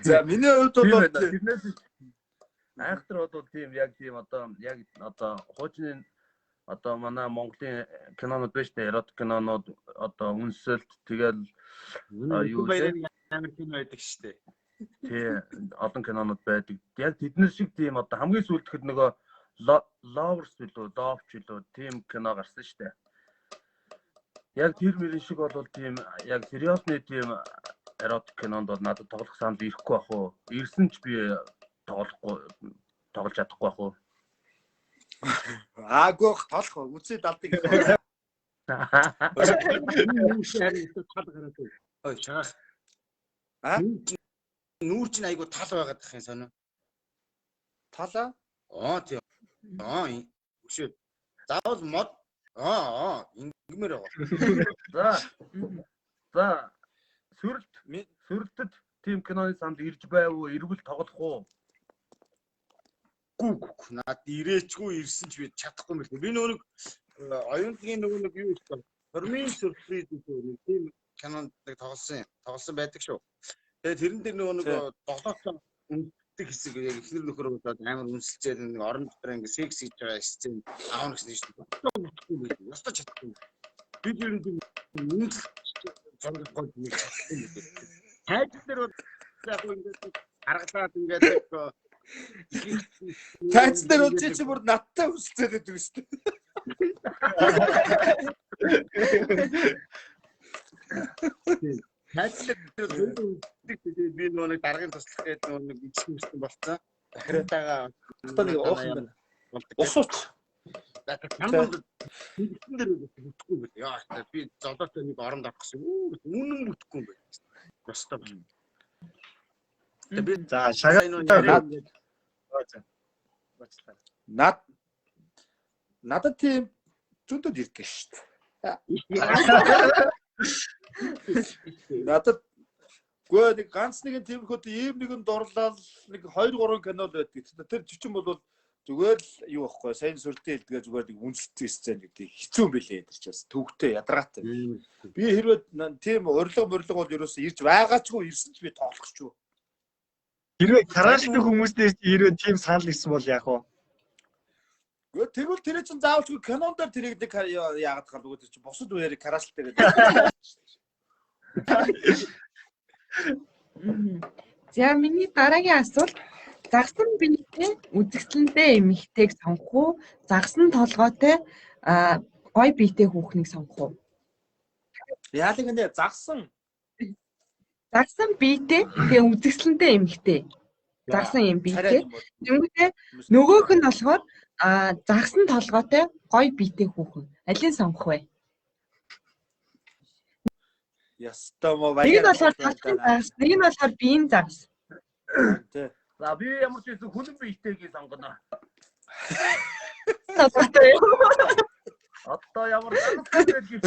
За миний хувьд бол айхтар бол тийм яг тийм одоо хуучны одоо манай Монголын кинонууд биш дээ эротик кинонууд одоо үнсэлт тэгэл юу амар кино байдаг шүү дээ. Тий олон кинонууд байдаг. Яг тэднэр шиг тийм одоо хамгийн сүүлдэхэд нөгөө Lovers билүү, Doves билүү тийм кино гарсан шүү дээ. Яг тэр мөрөн шиг бол тийм яг сериосны тийм эротик кинонд бол надад тоглох санд ирэхгүй ах уу. Ирсэн ч би тоглож чадахгүй ах уу. Аагүй толох үзээ далдаг. Ой чагаа. А? Нүүр чинь айгу тал байгаад их юм сонио. Талаа? Тийм. Өшөө. Заавал мод. Ингэмээр байгаа. За. Сүрэлтэд тим киноны санд ирж байв уу? Эргүүл тоглох уу? Гүг. Наад ирээчгүй ирсэн ч би чадахгүй мэл. Би нөгөө оюутгийн нөгөө юу вэ? Хормын сюрприз гэдэг тийм кинонд тоглосон байдаг шүү. Тэгээд тэрэн дээр нөгөө тоглосон үнэтэй хэсэг яг ихнэр нөхөр болоод амар үнсэлцээд нэг орон дотор ингэ секс хийж байгаа сцен аав гэсэн чинь бодохгүй. Ястаа чадахгүй. Би тэр үнсэл цангад гол нэг чадахгүй. Хайд дээр яг ингэ аргалаад ингээд Тайц дээр үгүй чи бүр надтай үсцээд байдаг шүү дээ. Тайц дээр би нөгөө даргын туслах гэдэг нөгөө ичсэн болцсон. Дахиратаага нэг уух юм байна. Усууч. Камбанд хийсэн дээр бүтэхгүй байх. Яа би золоотой нэг оронд авчихсан. Үнэн бүтэхгүй юм байна. Ястаа байна. Би за шагаа надад тийм зүндэд ирдэг шүү дээ. Надад гоо нэг ганц нэгэн тиймэрхүү ийм нэгэн дурлал нэг 2-3 кино л байдаг. Тэр жичин бол зүгээр л юу байхгүй сайн сүртэй хэлдгээ зүгээр нэг үнэлцсэн сцен гэдэг хэцүү юм билээ тэр чинь бас төвхтэй ядаргаатай. Би хэрвээ тийм урилга бол ерөөсөө ирж байгаач ирсэн ч би тоолохгүй. Хэрвээ карашны хүмүүстээс хэрвээ тийм санал ирсэн бол яах вэ? Гэхдээ тэгвэл тэр чинь заавалчгүй кинонд дээр тэрийг нэг яагаад гал үгүй чинь бусад үеэр карашлтай гэдэг. За миний дараагийн асуулт загсан биетэй үзэгсэлэнтэй эмэгтэйг сонгох уу? Загсан толгойтой гой биетэй хүүхнийг сонгох уу? Яалаг нэ загсан биетэй тэгээ үзэгсэлэнтэй эмэгтэй. Загсан юм биетэй. Тэнгүүтээ нөгөөх нь болохоор загсан толгойтой гой биетэй хүүхэн. Алийг сонгох вэ? Ястаа мó Нэг нь болохоор загсан загас, нэг нь болохоор биеийн загас. Тэ. За би ямар ч байсан хүлэн биетэйг сонгоно. Одоо ямар загас гэж.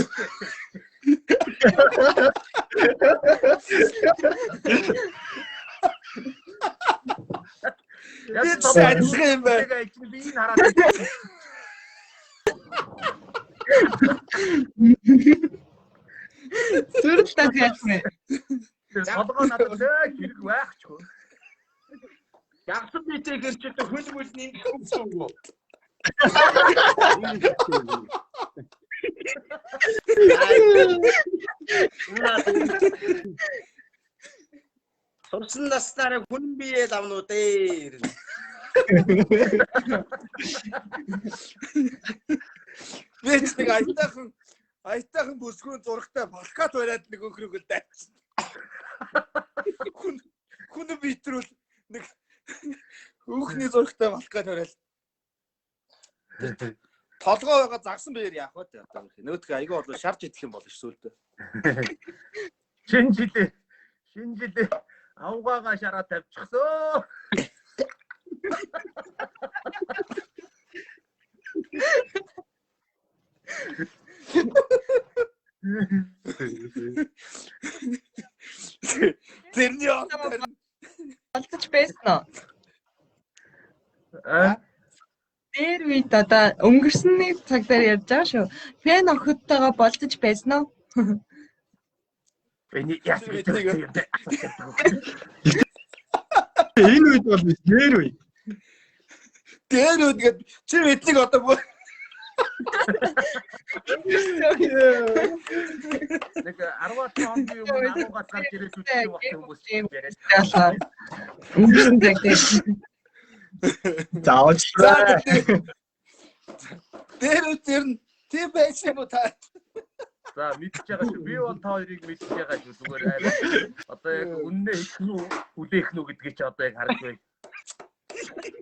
Би сайдсан юм байна. Би энэ хараад. Зүрхтэй яах вэ? Толгой надад хэрэг байхчгүй. ягсан битэй гэрчтэй хөл мөлний ингэсэн үү? Сурсан наснараа хүн бие давнуу дээр. Би нэг айтайхан бүсгүүн зурагтай балкат бариад нэг өхрөгөл дайсан. Хүн битрүүл нэг өөхний зурагтай балкат бариад. Толгой байгаа загсан биеэр яах вэ одоо нөгөөдгөө айгүй бол шарж идэх юм болно ш сүлдээ. Шинэ жилээ авгаага шараа тавьчихсоо. Тэрний Олдож байсан уу? Тэр үед одоо өнгөрсний цаг дээр ярьж байгаа шүү. Фэн охидтойгоо болдож байсан уу? Эний яах вэ? Энэ үед бол дээр үе. дээр үед гээд чи эднийг одоо бүр нэг 10 он юм агуугаар гарч ирээд үтсэн багт хүмүүс яриад. Өнгөрсөн цаг дээр. Заавч. дээр үед тийм байсан юм уу та? За мэдчихэж байгаа шүү. Би бол та хоёрыг мэдчихэж байгаа шүү. Зүгээр арай одоо яг үннээ их нү хүлээх нү гэдгийг чи одоо яг харж байна.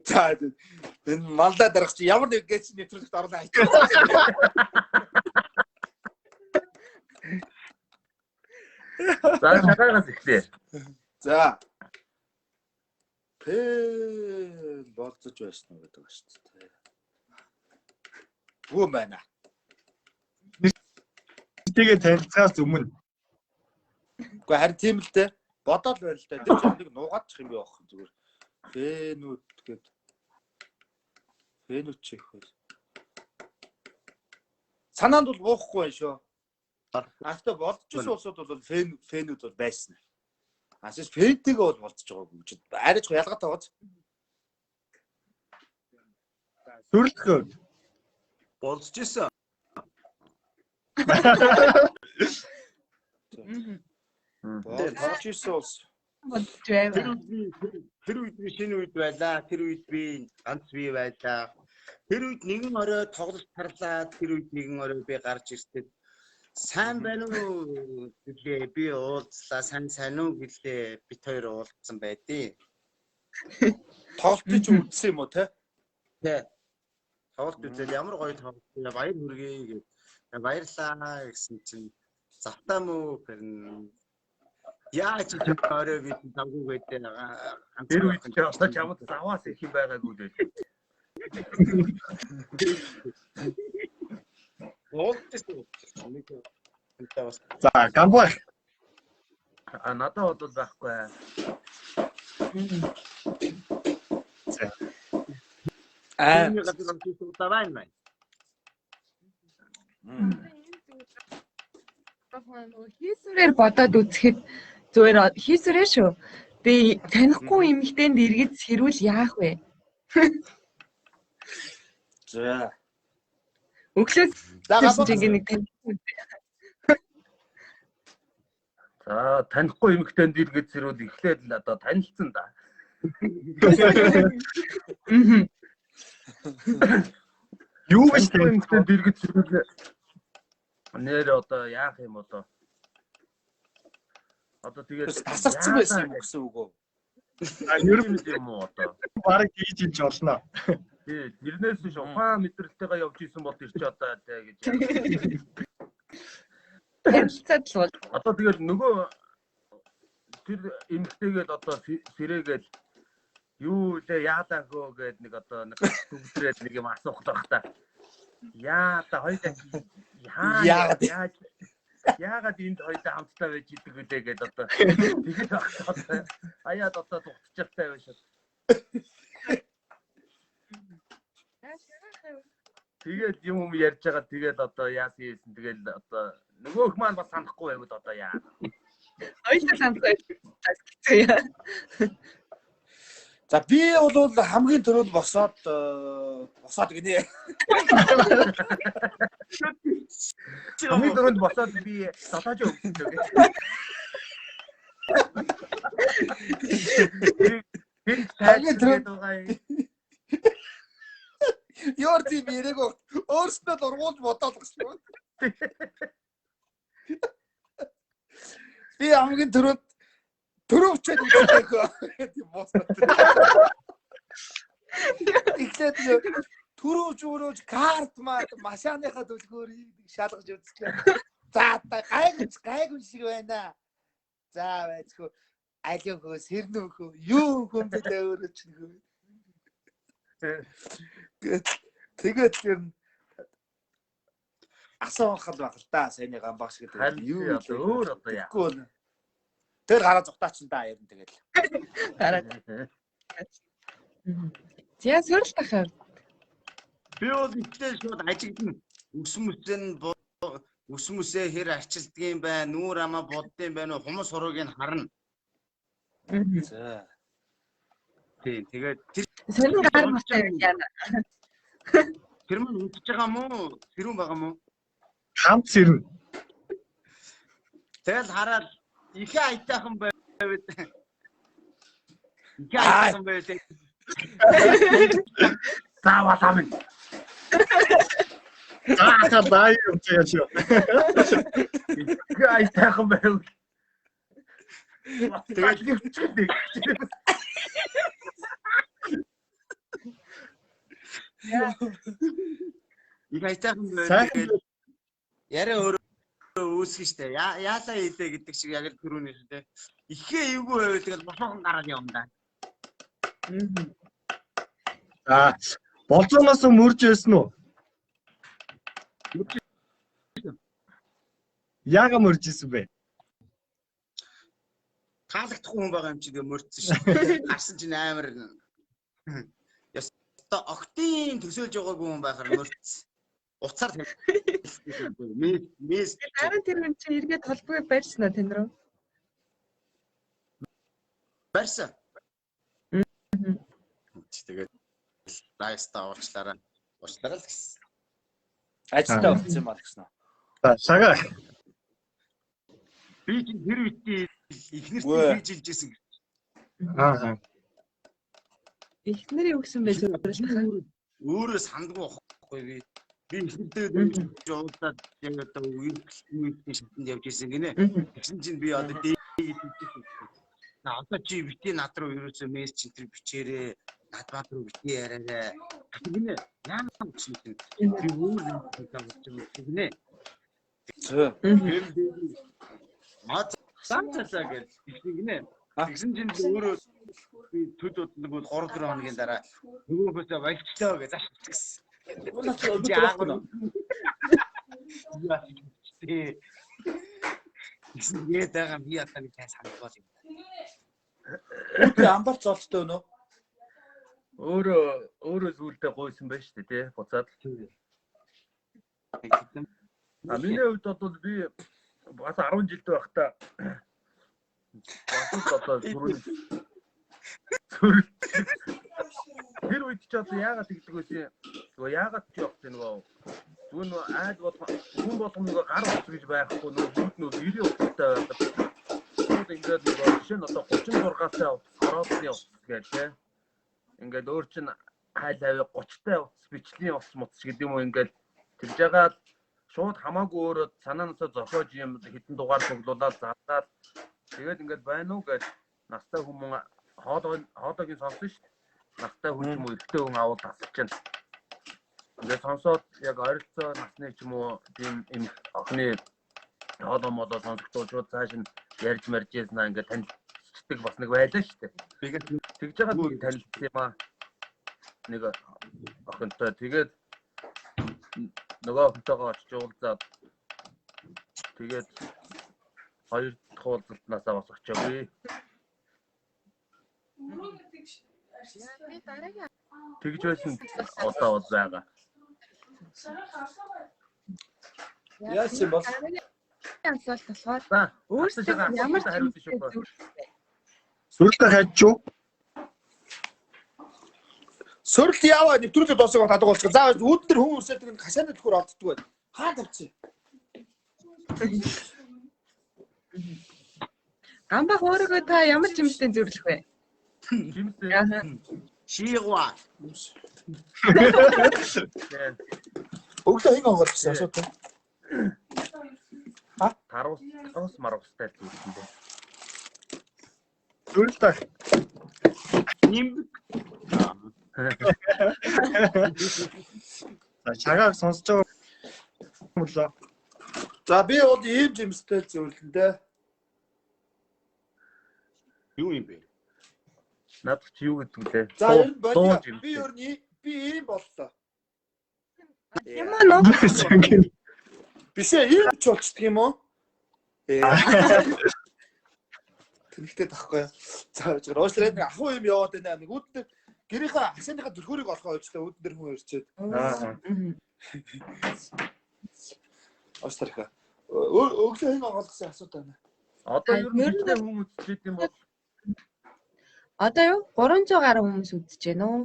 За энэ малдаа дарах чи ямар нэг гэж нэвтрүүлэгт орлоо хайчих. За шагаагаас эхлэе. За. Болцож байсан гэдэг ба шүү дээ. Гүн байна. Тэгээ танилцахаас өмнө. Уу харин тийм л дээ. Бодоод байл л дээ. Тэр чинь нэг нуугаачих юм би явах зүгээр. Фэнүүд гээд. Фэнүүд чих хөө. Санаанд бол буухгүй байх шүү. Ахта болчихсон улсууд бол фэнүүд бол байсан. Асис фэнтэйгээ бол болцож байгаагүй гэж. Арайч ялгаатай бац. Төрлөхөө. Болцож исэн. Болчихсон улс. Бодж байв. Тэр үед би шинэ үед байлаа. Тэр үед би ганц бие байлаа. Тэр үед нэгэн орой тоглолт тарлаа. Тэр үед нэгэн орой би гарч ирсэн. Сайн байна уу гэлээ би уулзлаа. Сайн уу гэлээ бит хоёр уулзсан байдیں۔ Тоглолтыг ч үзсэн юм уу те? Тэ. Тоглолт үзэл ямар гоё тоглолт. Баяр хүргэе гэж. Баярлаа гэсэн чинь завтаа мүү гэрн яаж ч орой би завгүй гэдэг. Тэр үед ч одоо чамд заваас их юм байгаагүй дээ. За, гамбай. Надад бол байхгүй. Хийсвэрээр бодоод үзэхэд зүгээр хийсвэрээ шүү. Би танихгүй эмэгтэйнд эргэж сэрүүл яах вэ? За. Өглөө чинь нэг танихгүй. За танихгүй эмэгтэйнд эргэж сэрүүл эхлээд л одоо танилцсан да. Юу гэж эмэгтэйнд эргэж сэрүүл нэр одоо яах юм одоо? Одоо тэгээд тасарсан байсан юм гэсэн үг үү? Ер нь юм уу одоо? Бараг хийж ич болно. Тий, тэрнээс биш ухаан мэдрэлтэйгээ явж исэн бол тэр чи одоо гэж. Танилцаад л бол. Одоо тэгээд нөгөө тэр эмэгтэйгээд одоо сэрээгээд юу лээ яадаа хөө гээд нэг одоо нэг төгсрээд нэг юм асуух байх та. Яа та хоёулаа яагаад энд хоёулаа хамтдаа байж идэг үлээ гээд одоо тэгээд аяад одоо дугтчихтай байшаа. Тэгээд юм ярьж байгаа тэгээд одоо яасан ийсэн тэгээд одоо нөгөөх маань бас санахгүй байвал одоо яа. Хоёулаа санахгүй. За би бол хамгийн түрүүнд босоод гинэ. Хамгийн түрүүнд босоод би дотоож өгсөн гэж. Хамгийн түрүүнд Ёр тийм яриг өөрснөө дургуулж бодоод гсэн. Би хамгийн түрүүнд төрөвчээд үзчихээ гэдэг боцсон. Ихлээд төрөвч карт машиныхаа төлгөөрийг шалгаж үзчихлээ. За гайгүй шиг байна. За байцгүй алиу хөө сэрнүү хөө юу хүмдэлээ өөрөө ч нөхөө. Тэгээд тэр асуухад баг л да саяны гамбагш гэдэг юу өөр одоо яа. Тэр гараа зүгтаач та ярина тэгэл. Гараа. Зя сөрөл тахаа. Би бол ихтэй шууд ажигдана. Үс мүсээ хэр арчилдгийн бай, нүүр амаа боддгийн байна уу, хумс сурууг нь харна. За. Тийм тэгээд Сонин гар мастай яана. тэр мөн үдчихэж байгаа мó? Тэрүүн байгаа мó? Хамт сэрнэ. Тэгэл хараад их айтайхан байвал. Их айтайхан байвал. Заавал амин. Заахаа лайв явуулж шүү. Гай тайхан байв. Их айтайхан Сайхан байв. Яриа өөрөө үүсгэн штэ. Яалаа хийдэ гэдэг шиг яг л түрүүний шүү дээ. Ихээ эвгүй байвал тэгэл босоохон гараад явна да. Болзооноос мөрж байсан уу? Яага мөрж исэн бэ? Таалагдахгүй хүн байгаа юм чи тэгээ мөрдсөн шүү. Гарсан чинь амар ёстой октын төсөөлж байгаагүй хүн байхаар мөрдсөн. Уцаар мис Харин тэр хүн чи эргээд холбоо барьсан уу тэн рүү? барьсан. Тэгээд лайста уучлаарай. Уучлаарай л гэсэн. Ажилдаа болсон юм аа гэсэн. За шагаа. Би чинь тэр үедээ ихнэртэй хийж илжсэн. Аа. Эхнэрийн үгсэн байж Өөрөө сандгүй байхгүй би. Би ихнэртэй жуулаад яг одоо үеийн шатнд явж ирсэн гинэ. Тэгсэн чинь би одоо дээд одоо чи бити над руу ерөөсөө мессеж энэ бичээрээ надад руу бити яриараа. Гинэ яамаа чи би өөр юм гинэ. Маа самцалаа гэж гинэ. Тэгсэн чинь өөрөө би төд нэг 3-4 хоногийн дараа нөгөөхөөсөө баярчлаа гэж заашчихсан. Яа дага би атаны тань санахгүй юм. Үгүй амбарч олцтой өнөө. Өөрөө зүйлдээ гойсон байж тээ тий буцаад. Миний хувьд бол би бас 10 жилд байхдаа бас одоо тэр үед ч одоо яагаад тэгдэг вэ? Нөгөө яагаад ч явах тийм нөгөө зүгээр нөгөө айд хүн болгоно нөгөө гар утас гэж байхгүй нөгөө 90 утастай байдаг. Тэгээд ингээд нөгөө жишээ нь одоо 36-тай утас явах гэж тий. Ингээд өөр чин хайл аваа 30-тай утас бичлэгийн утас мутс гэдэг юм уу ингээд тэрж байгаа шууд хамаагүй өөрөө санаанасаа зохиож юм хитэн дугаар цуглуулаад заалаад тэгээд ингээд байна уу гэж настай хүмүүс хоодоогийн сонсон шүү дээ. Настай хүн ч юм уу эрэгтэй хүн аваад тасалж байна. Ингээд сонсоод яг ойролцоо насны ч юм уу тийм юм охины хоодоо модоо сонсогдуулж цааш нь ярьж марж яснаа ингээд танилцдаг бас нэг байлаа шүү дээ. Тэгээд тэгж байгаа нэг танилцсан юм аа. Нэг охинтой тэгээд нөгөө охинтойгоо очиж уулзаад тэгээд хоёр дахь уулзалтнаасаа бас очоогүй. Тэгж байсан одоо бол байгаа. Яас юм бол асуулт болохоор өөрсдөө ямар ч хариулт шүү дээ. Сүрэлтэй хайчуу. сөрөлт яваа нэвтрүүлэг дуусах тадаг болчих. За үүд дээр хүн өрсөлдөг нь хашааны төхөр олддог байд. Хаа тавьчих. Гамбах өөрийгөө та ямар жимстэй зөвлөх вэ? Жимстэй. Шиигва. Өглөө хин онгол гэсэн асуудал. Тарус марустай зүйлсэн дээ. Сүрэлтэй. Нимб. Шагааг сонсож байгаа юм лөө. За би бол ийм жимстэй зөвлөн дээ. Юу юм бэ? Надад чи юу гэдэг вэ? За ер нь бодлоо. Би ер нь ийм боллоо. Ямар нөө? Бишээ ийм ч болчдөг юм уу? Тэнхтэй тахгүй. За уучлаарай нэг ахуй юм яваад байна. Нэг үүдээр гэрийнхээ хашааныхаа зүрхүүрийг олохоо явуулчихлаа. Үүдээр хүн ирчээд. Уучлаарай. Өглөө хин онгол гэсэн асуудал байна. Одоо ер нь хүмүүс үзчихэд юм бол Одоо юу 300 гаруй хүмүүс үзэж байна уу?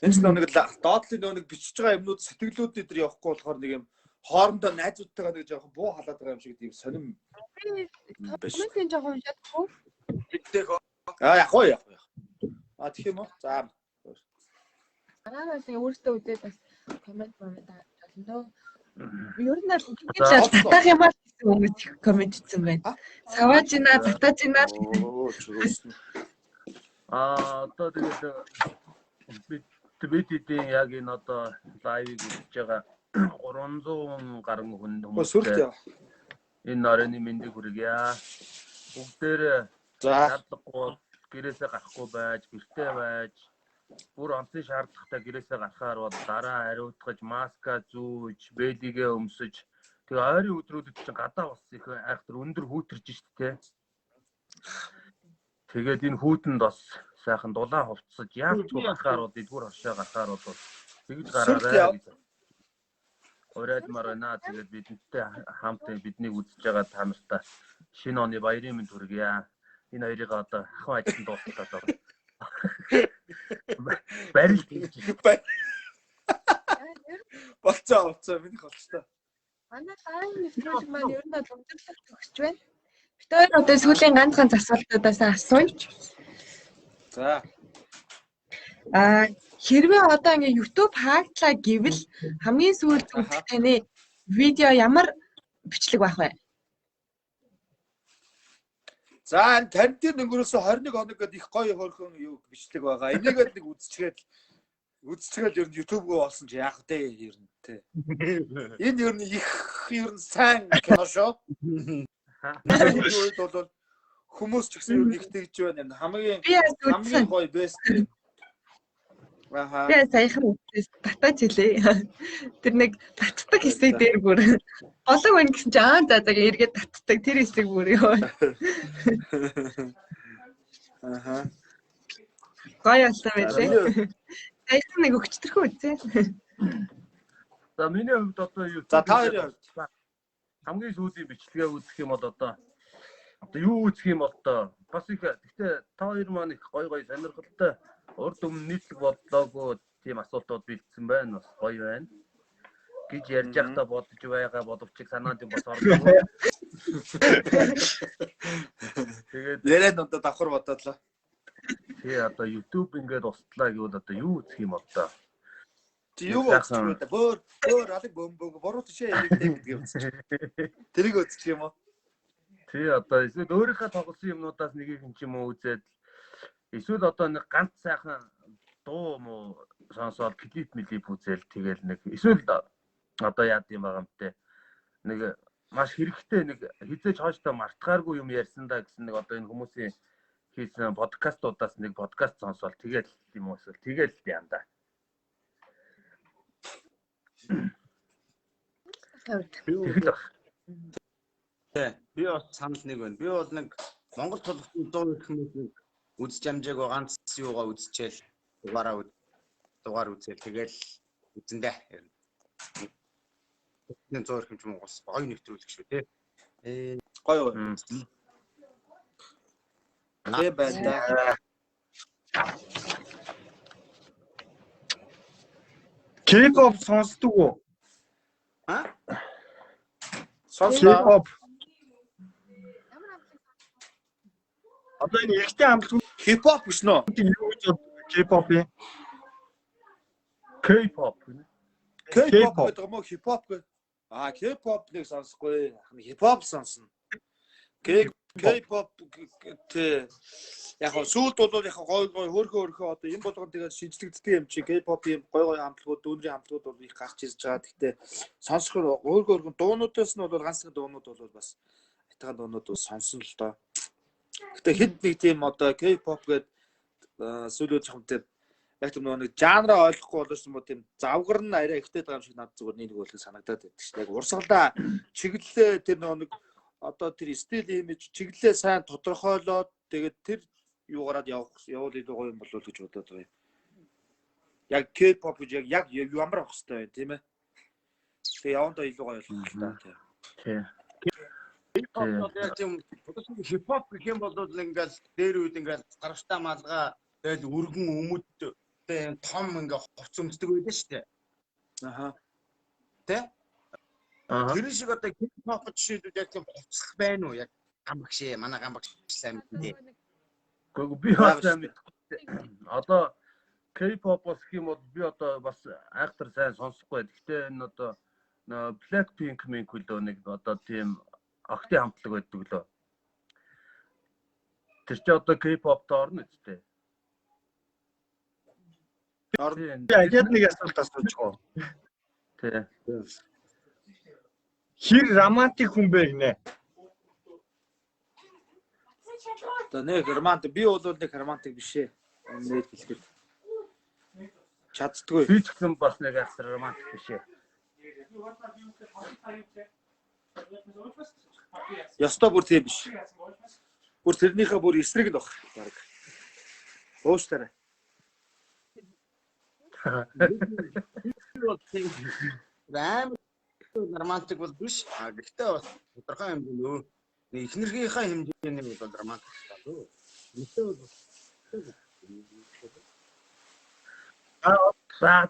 Энэ ч нэг доотлын нэг бичиж байгаа юмнууд сэтгэлүүд дээр явахгүй болохоор нэг юм хоорондоо найзуудтайгаа нэг жоохон буу халаад байгаа юм шиг тийм сонирм. Комментийн жоохон уншаадгүй. Тэгтээ Яг уу. А тэгэх юм уу? За. Араас өөртөө үзээд бас комент авчихсан дөө. Ер нь л татах юм аа гэсэн хүмүүс их комент хийсэн байна. Саваажина, татаажина. Одоо тэгээд бид яг энэ одоо лайвыг үзэж байгаа 300 гаруй хүн хүмүүстэй энэ нарийн мэндийг хүргье. Бүгдээрээ шаардлагагүй гэрээсээ гарахгүй байж, гэртээ байж, бүр онцгой шаардлагатай гэрээсээ гарахаар бол дараа хариуцгаж, маска зүүж, бэлигээ өмсөж, тэгээ ойрын өдрүүдэд чинь гадаа бас их айхтар өндөр хүүтэрж шít те. Тэгээд энэ хүүтэнд бас сайхан дулаан хувцсаж, яавчгүй гарахаар бол эдгээр оршоо гарахаар бол тэгж гараарай гэж. Оройд марана тэгээд бидэнтэй хамт биднийг үзэж байгаа та нартай шинэ оны баярын мэнд хүргье. Энэ хоёрыг одоо ахын ажлын дуустал байна. Барил гэж. Болцоо миний холцтой. Манай лайв нэвтрүүлэг маань ер нь өндөрлөлт төгсөж байна. Бид хоёр одоо сүүлийн ганцхан асуултуудаас асууя. За. Хэрвээ одоо ингээ YouTube хааглаа гэвэл хамгийн сүүлд үзэх таны видео ямар бичлэг байх вэ? За энэ карантин өнгөрөөсө 21 хоног гэдэг их гоё хөөрхөн юу бичлэг байгаа. Энийгээд нэг үзчихээд ер нь YouTube руу олсон чи яах вэ ер нь те. Энэ ер нь сайн кино шүү. Үед бол хүмүүс ч гэсэн ер нь их тэгж байна. Хамгийн гоё best. Би саяхан үзсэн татаач хэлээ. Тэр нэг татдаг хэсэг дээр бүр болог байна гэсэн чинь за эргээд татдаг тэр хэсэг бүр ёо. Аха. Гоё болсон байлээ. Саяхан нэг өгчтөрхөө үзээ. За миний хувьд одоо юу? За та хоёрын хамгийн сүүлийн бичлэгээ үзэх юм бол одоо юу үзэх юм бол бас их гэхдээ та хоёр маань их гоё сонирхолтой урд өмнө нийтлэг бодлоогүй тийм асуултууд бэлдсэн байна. Бас гоё байна. Гэж ярьж байхдаа бодож байгаа боловч санаанд юм бас орлоо. Тэгээд яриад надад давхар бодоолаа. Тэгээ одоо YouTube ингээд устлаа гэвэл одоо юу үзэх юм одоо? Чи юу үзчих вэ? Бөөр алиг бөмбөг бороо тишээ яригтэй гэдгийг үзчих. Тэрийг үзчих юм уу? Тий одоо эсвэл өөрийнхөө тоглосон юмнуудаас нэгийг юм ч юм уу үзээд эсвэл одоо нэг ганц сайхан дуу муу сонсоод клип үзэл тэгэл нэг эсвэл одоо яад юм байгаа юм те нэг маш хэрэгтэй нэг хизээж хооштой мартахааргүй юм ярьсан да гэсэн нэг одоо энэ хүмүүсийн хийсэн подкастуудаас нэг подкаст сонсоод тэгэл юм уу эсвэл тэгэл яам да. Би бас санал нэг байна. Би бол нэг Монгол толгойн дуу гэх юм нэг үзэж амжаагүй ганц юугаа үзчихэл дугаар үзэл тэгэл үзэндээ. Энэ 100 хэрэг юм уус гоё нэвтрүүлэг шүү те. Гоё. Байна. K-pop сонсдог уу? Сонслоо. Одоо энэ ихтэй амтлаг хип-хоп биш нөө? юу гэж K-pop юм? K-pop гэдэг юм уу хип-хоп гэдэг. K-pop нэг сонсохгүй. Хип-хоп сонсно. K-pop тэ яг сүүлд бол яг гой хөөрхөө одоо энэ болгон тэгээд шинжлэгддэг юм чи K-pop юм гой хамтлагууд дүүнрийн хамтлагууд бол их гарч ирж байгаа. Гэхдээ сонсохоор хөөрхөн дуунуудаас нь бол ганцхан дуунууд бол бас айтгаан дуунууд бол сонсон л доо. Гэтэ хэд нэг тийм одоо K-pop гэдэг сүүлийн хамтад яг тийм нэг жанра ойлгохгүй болсон юм уу тийм завгар нь арай ихтэй байгаа юм шиг надад зүгээр нэг бол санагдаад байдаг шүү. Яг урсгалаа чиглэлээ тэр нэг одоо тэр стил имиж чиглэлээ сайн тодорхойлоод тэгээд тэр юугаараа явуул илүү гоё юм болов уу гэж бодоод байна. Яг K-pop гэж яг ямар авах хэрэгтэй байна тийм ээ. Тэгээ явандаа илүү гоё болох л та. Тийм. Хип-хоп гэх юм бол ингээл дээр үед ингээл гарвштай малгай тэгэл өргөн өмөдтэй том ингээ хувц өмсдөг байлаа шүү дээ. Аха. Тэ? Тэр шиг одоо хип-хоп жишээлүүд яг тийм хувцлах байна уу? Яг гамбагшээ, манай гамбагш сайн мэдээ. Гэхдээ би бас мэдгүй. Одоо K-pop-оос гэх юм бол би одоо бас айхтар сайн сонсохгүй. Гэхдээ энэ одоо Blackpink хөлөө нэг одоо тийм актив хамтлаг байдаг лөө. Тэр чи одоо K-pop-д орно үстэй. Би ажид нэг асуулт асуучихгүй. Тий. Хэр романтик хүн бэ гинэ? Одоо нэг романтик би бол нэг романтик биш ээ. Нэг хэлэхэд чаддгүй. Би ч гэсэн бас нэг айхтар романтик биш ээ. Ёстой бүр тийм биш. Бүр тэрнийхээ бүр эсрэг л баг. Бараг. Ууштараа. Амар романтик бол биш. Гэхдээ бас тодорхой хэмжээний эхнэргийнхаа хэмжээний бол романтик шүү.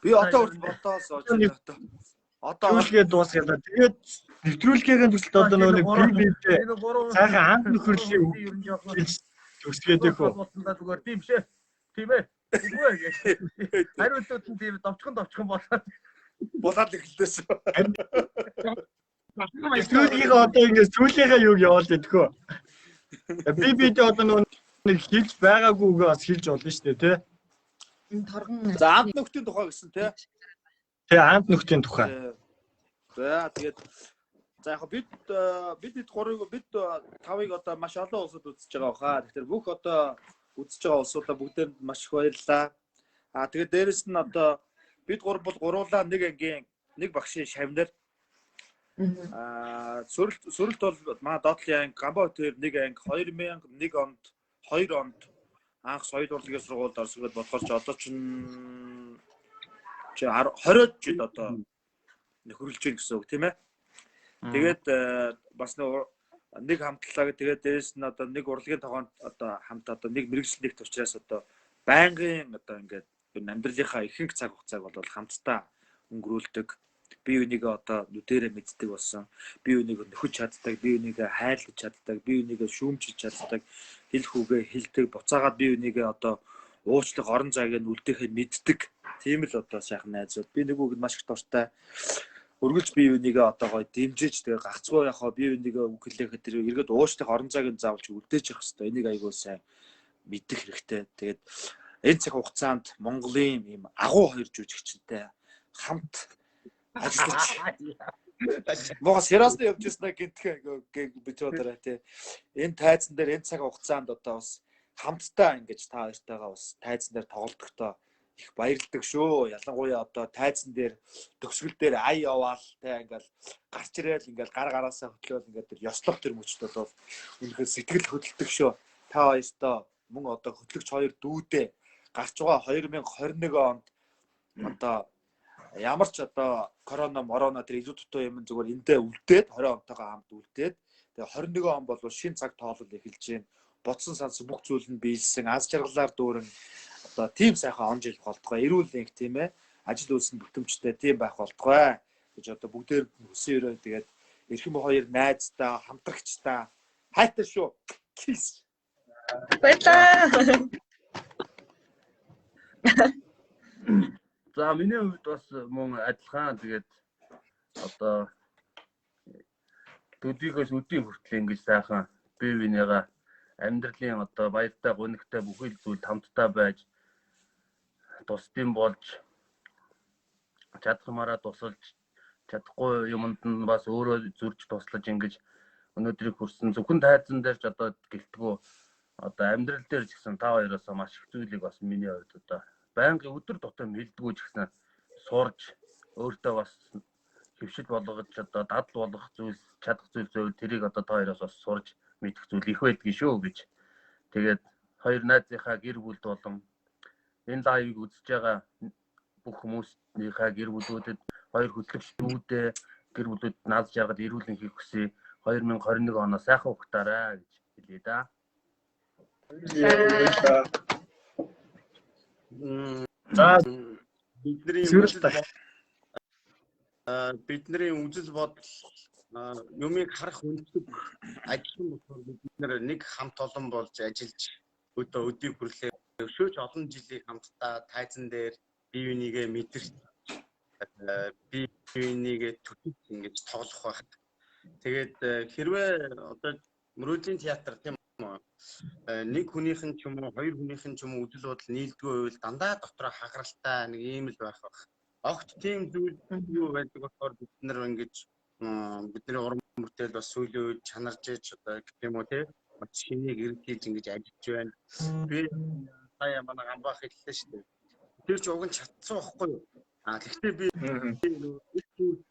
Би одоо бодоос очиж одоо. Одоо Нэвтрүүлгээ дуусгая. Тэгээд нэвтрүүлгийн төсөлд одоо нэг бибидээ сайхан анх нөхөрлийн төгсгээд их үү? Зүгээр тийм шээ. Тийм ээ. Үгүй ээ. Хариултууд нь тийм довчхон болоод эхэлдэж. Нэвтрүүлгийнхээ одоо ингэ сүүлийнхаа юуг яваал гэдэгхөө. Бибидээ одоо нэг хийж байгаагүйгээ бас хийж болно шүү дээ, тий? Энэ торгон. За амт нөхдийн тухай гэсэн тий. Тий, амт нөхдийн тухай. За тэгээд за яг бид тавыг одоо маш олон улсад үзэж байгаа хаа. Тэгэхээр бүх одоо үзэж байгаа улсуудаа бүгдээр маш их баярлалаа. Тэгээд дээрэс нь одоо бид гуруулаа нэг ангийн нэг багшийн шавнар сөрөлт бол манай доотлын анги Гамбо хотээр нэг анги 2001 онд 2 онд анх соёл урлагийн сургуульд орсгоод болохоор ч одоо ч 20 жил одоо нөхөрлөж гин гэсэн үг тийм ээ. Тэгээд бас нэг хамтлаа тэгээд дээрэс нь одоо нэг урлагийн тогоонд одоо хамт одоо нэг мэрэгжлэлт учраас одоо байнгын одоо ингээд амьдралынхаа ихэнх цаг хугацааг бол хамтдаа өнгөрүүлдэг. Бие бинийгээ одоо нүдэрээ мэддэг болсон. Бие бинийгээ нөхөж чаддаг, бие бинийгээ хайрлаж чаддаг, бие бинийгээ шүүмжиж чаддаг, хэл хүүгээ хэлдэг, буцаагаад бие бинийгээ одоо уучлах орон зайг нь үлдээхээ мэддэг. Тийм л одоо сайхан найзууд. Би нэг үгэнд маш их дуртай. Өргөлж бие бинийгээ одоо гоё дэмжиж тэгээ гацгүй яхаа бие бинийгээ үг хэлэхэд тэр эргээд уучлах орон зайг нь заавалж үлдээж явах хэрэгтэй. Энийг айгүй сайн мэддэг хэрэгтэй. Тэгээд энэ цаг хугацаанд Монголын ийм агуу хоёр жүжигчтэй хамт ажиллаж Монгол сериалд явж ирсэн гэнтхэн бич удаарай тий. Энэ тайзан дээр энэ цаг хугацаанд одоо бас хамтдаа ингэж та хоёртойгоо бас тайзан дээр тоглодохдоо их баярлдаг шүү. Ялангуяа одоо тайзан дээр төгсгөл дээр ая яваал тий ингээл гарч ирээл ингээл гараасаа хөтлөөл ингээд тэр ёслох тэр мөчтөд бол үнэхээр сэтгэл хөдлөлтөг шүү. Та хоёртоо мөн одоо хөтлөгч хоёр дүүдээ гарч байгаа 2021 онд одоо ямар ч одоо корона тэр илүү дутуу юм зүгээр эндээ үлдээд 20 онтойгоо хамт үлдээд тэгээ 21 он бол шинэ цаг тоолол эхэлж байна. Бодсон санс бүх зүйл нь биелсэн, аз жаргалаар дүүрэн одоо тийм сайхан он жил болтгой. Эрүүл энх тийм ээ. Ажил үйлсэн бүтэмжтэй тийм байх болтгой гэж одоо бүгдээр хүсэн өрөө тэгээд эрхэм хоёр найзтай, хамтрагчтай хайртай шүү. Кис. Баярлалаа. За миний хувьд бас мөн адилхан тэгээд одоо төдийгөөс өдийн хүртэл ингэж сайхан бие бинийгаа амьдралын одоо баяртай гонигтай бүхэл зүйл хамтдаа байж тусдим болж чадхмаараа тусалж чадахгүй юмд нь бас өөрөө зөрж туслаж ингэж өнөөдрийг хүрсэн зөвхөн тайзан дээр ч одоо гэлтгүү одоо амьдрал дээр ч гэсэн та хоёроос маш их зүйлийг бас миний хувьд одоо байнгын өдөр тутам хэлдэггүй ч гэсэн сурж өөртөө бас хөвшил болгож одоо дадал болгох зүйл чадах зүйл тэрийг одоо та хоёроос бас сурж мэдэх зүйл их байдгийг шүү гэж. Тэгээд хоёр найзынхаа гэр бүлд болон энэ лайвыг үзэж байгаа бүх хүмүүстийнхээ гэр бүлүүдэд хоёр хөтлөгчдүүдээ гэр бүлүүд наз жаргал эрүүлэн хийх хүсье. 2021 оноо сайхан ухтаарай гэж хэлье да. За бидний үзэл бодол юмыг харах үндэслэг ажилласан болохоор бид нэг хамт олон болж ажиллаж өдөө өдийг хүрлээ өшөөж олон жилийн хамтдаа тайзан дээр бие бинийгээ мэдэрч бие бинийгээ түтэж ингэж тоглох байх. Тэгээд хэрвээ одоо мөрөөдлийн театр тийм үү нэг хүнийх нь ч юм уу хоёр хүнийх нь ч юм уу үдэл бодол нийлдэггүй байвал дандаа дотроо хагаралтай нэг ийм л байх байх. Огт тийм зүйл юу байдаг болохоор бид нар ингэж бидний уран бүтээл бас сүүлийн үед чанарж иж одоо гэх юм уу тийм шинийг эргэлж ингэж ажиллаж байна. Би сая манай гамбах хэллээ шүү дээ. Тэр ч уг нь чадсан байхгүй юу? Гэхдээ би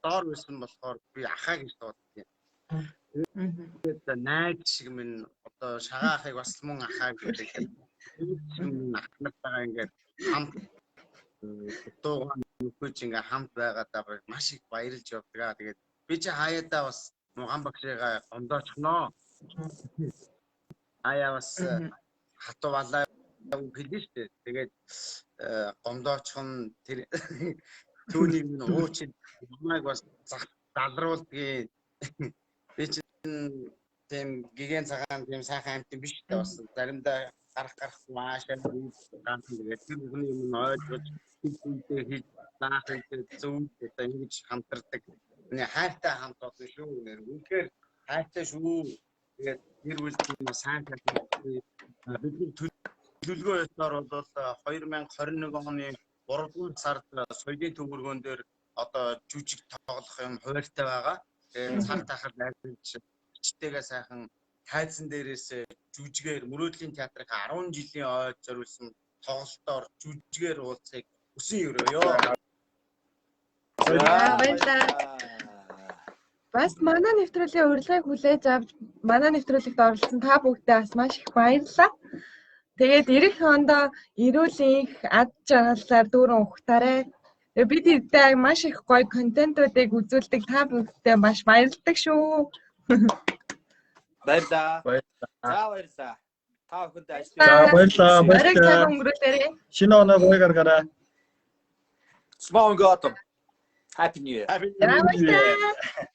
доор байсан болохоор би ахаа гэж дуудсан. Тэгээд найз шиг минь одоо шагаа ахыг бас мөн ахаа гэдэг. Ахнартайгаа ингээд хамт дуугаа нөхөж ингээд хамт байгаадаа маш их баярлж явдаг. Тэгээд би чи хаяадаа бас ган багшигаа гомдоочихноо. Аяа бас хатуу балаа хэлнэ шүү дээ. Тэгээд гомдоочихно тэр түүнийг минь ууч намайг бас залруулдгийг би ч тийм гигэн цагаан тийм сайхан амт биш дээ бас заримдаа гарах маш ганц тэгээд тэр хүний юм ойлгож хэлээ хийж наахын зөв одоо ингэж хамтардаг. Миний хайртай хамт болно шүү. Үнэхээр хайртай шүү. Тэгээд гэр бүл тийм сайн бидний төлөвлөгөө ёсоор бол 2021 оны 3 дугаар сард соёлын төвөргөн дээр одоо жүжиг тоглох юм хууртай байгаа. Тэгээд цаг тахад найзч бичтэйгээ сайхан тайзан дээрээс жүжигээр мөрөөдлийн театрын 10 жилийн ойд зориулсан тоглолтоор жүжигээр уулзахыг хүсэн өрөөё. Баярлалаа. Бас манай нэвтрүүлгийн урилгыг хүлээж авч манай нэвтрүүлэгт оролцсон та бүгдээ бас маш их баярлалаа. Тэгээд ирэх хондоо эрүүл их ад жаргалаар дүүрэн ухтаарай. Бид хэдтэй маш их гоё контентуудыг үзүүлдэг та бүгдээ маш баярлалаа шүү. Баярлалаа. За баярлалаа. Та бүхэнд ажил. За баярлалаа. Оройг сайн өнгөрүүлээрэй. Шинэ оноо гоё гаргаарай. Small and autumn. Happy New Year. Happy New Year. Баярлалаа.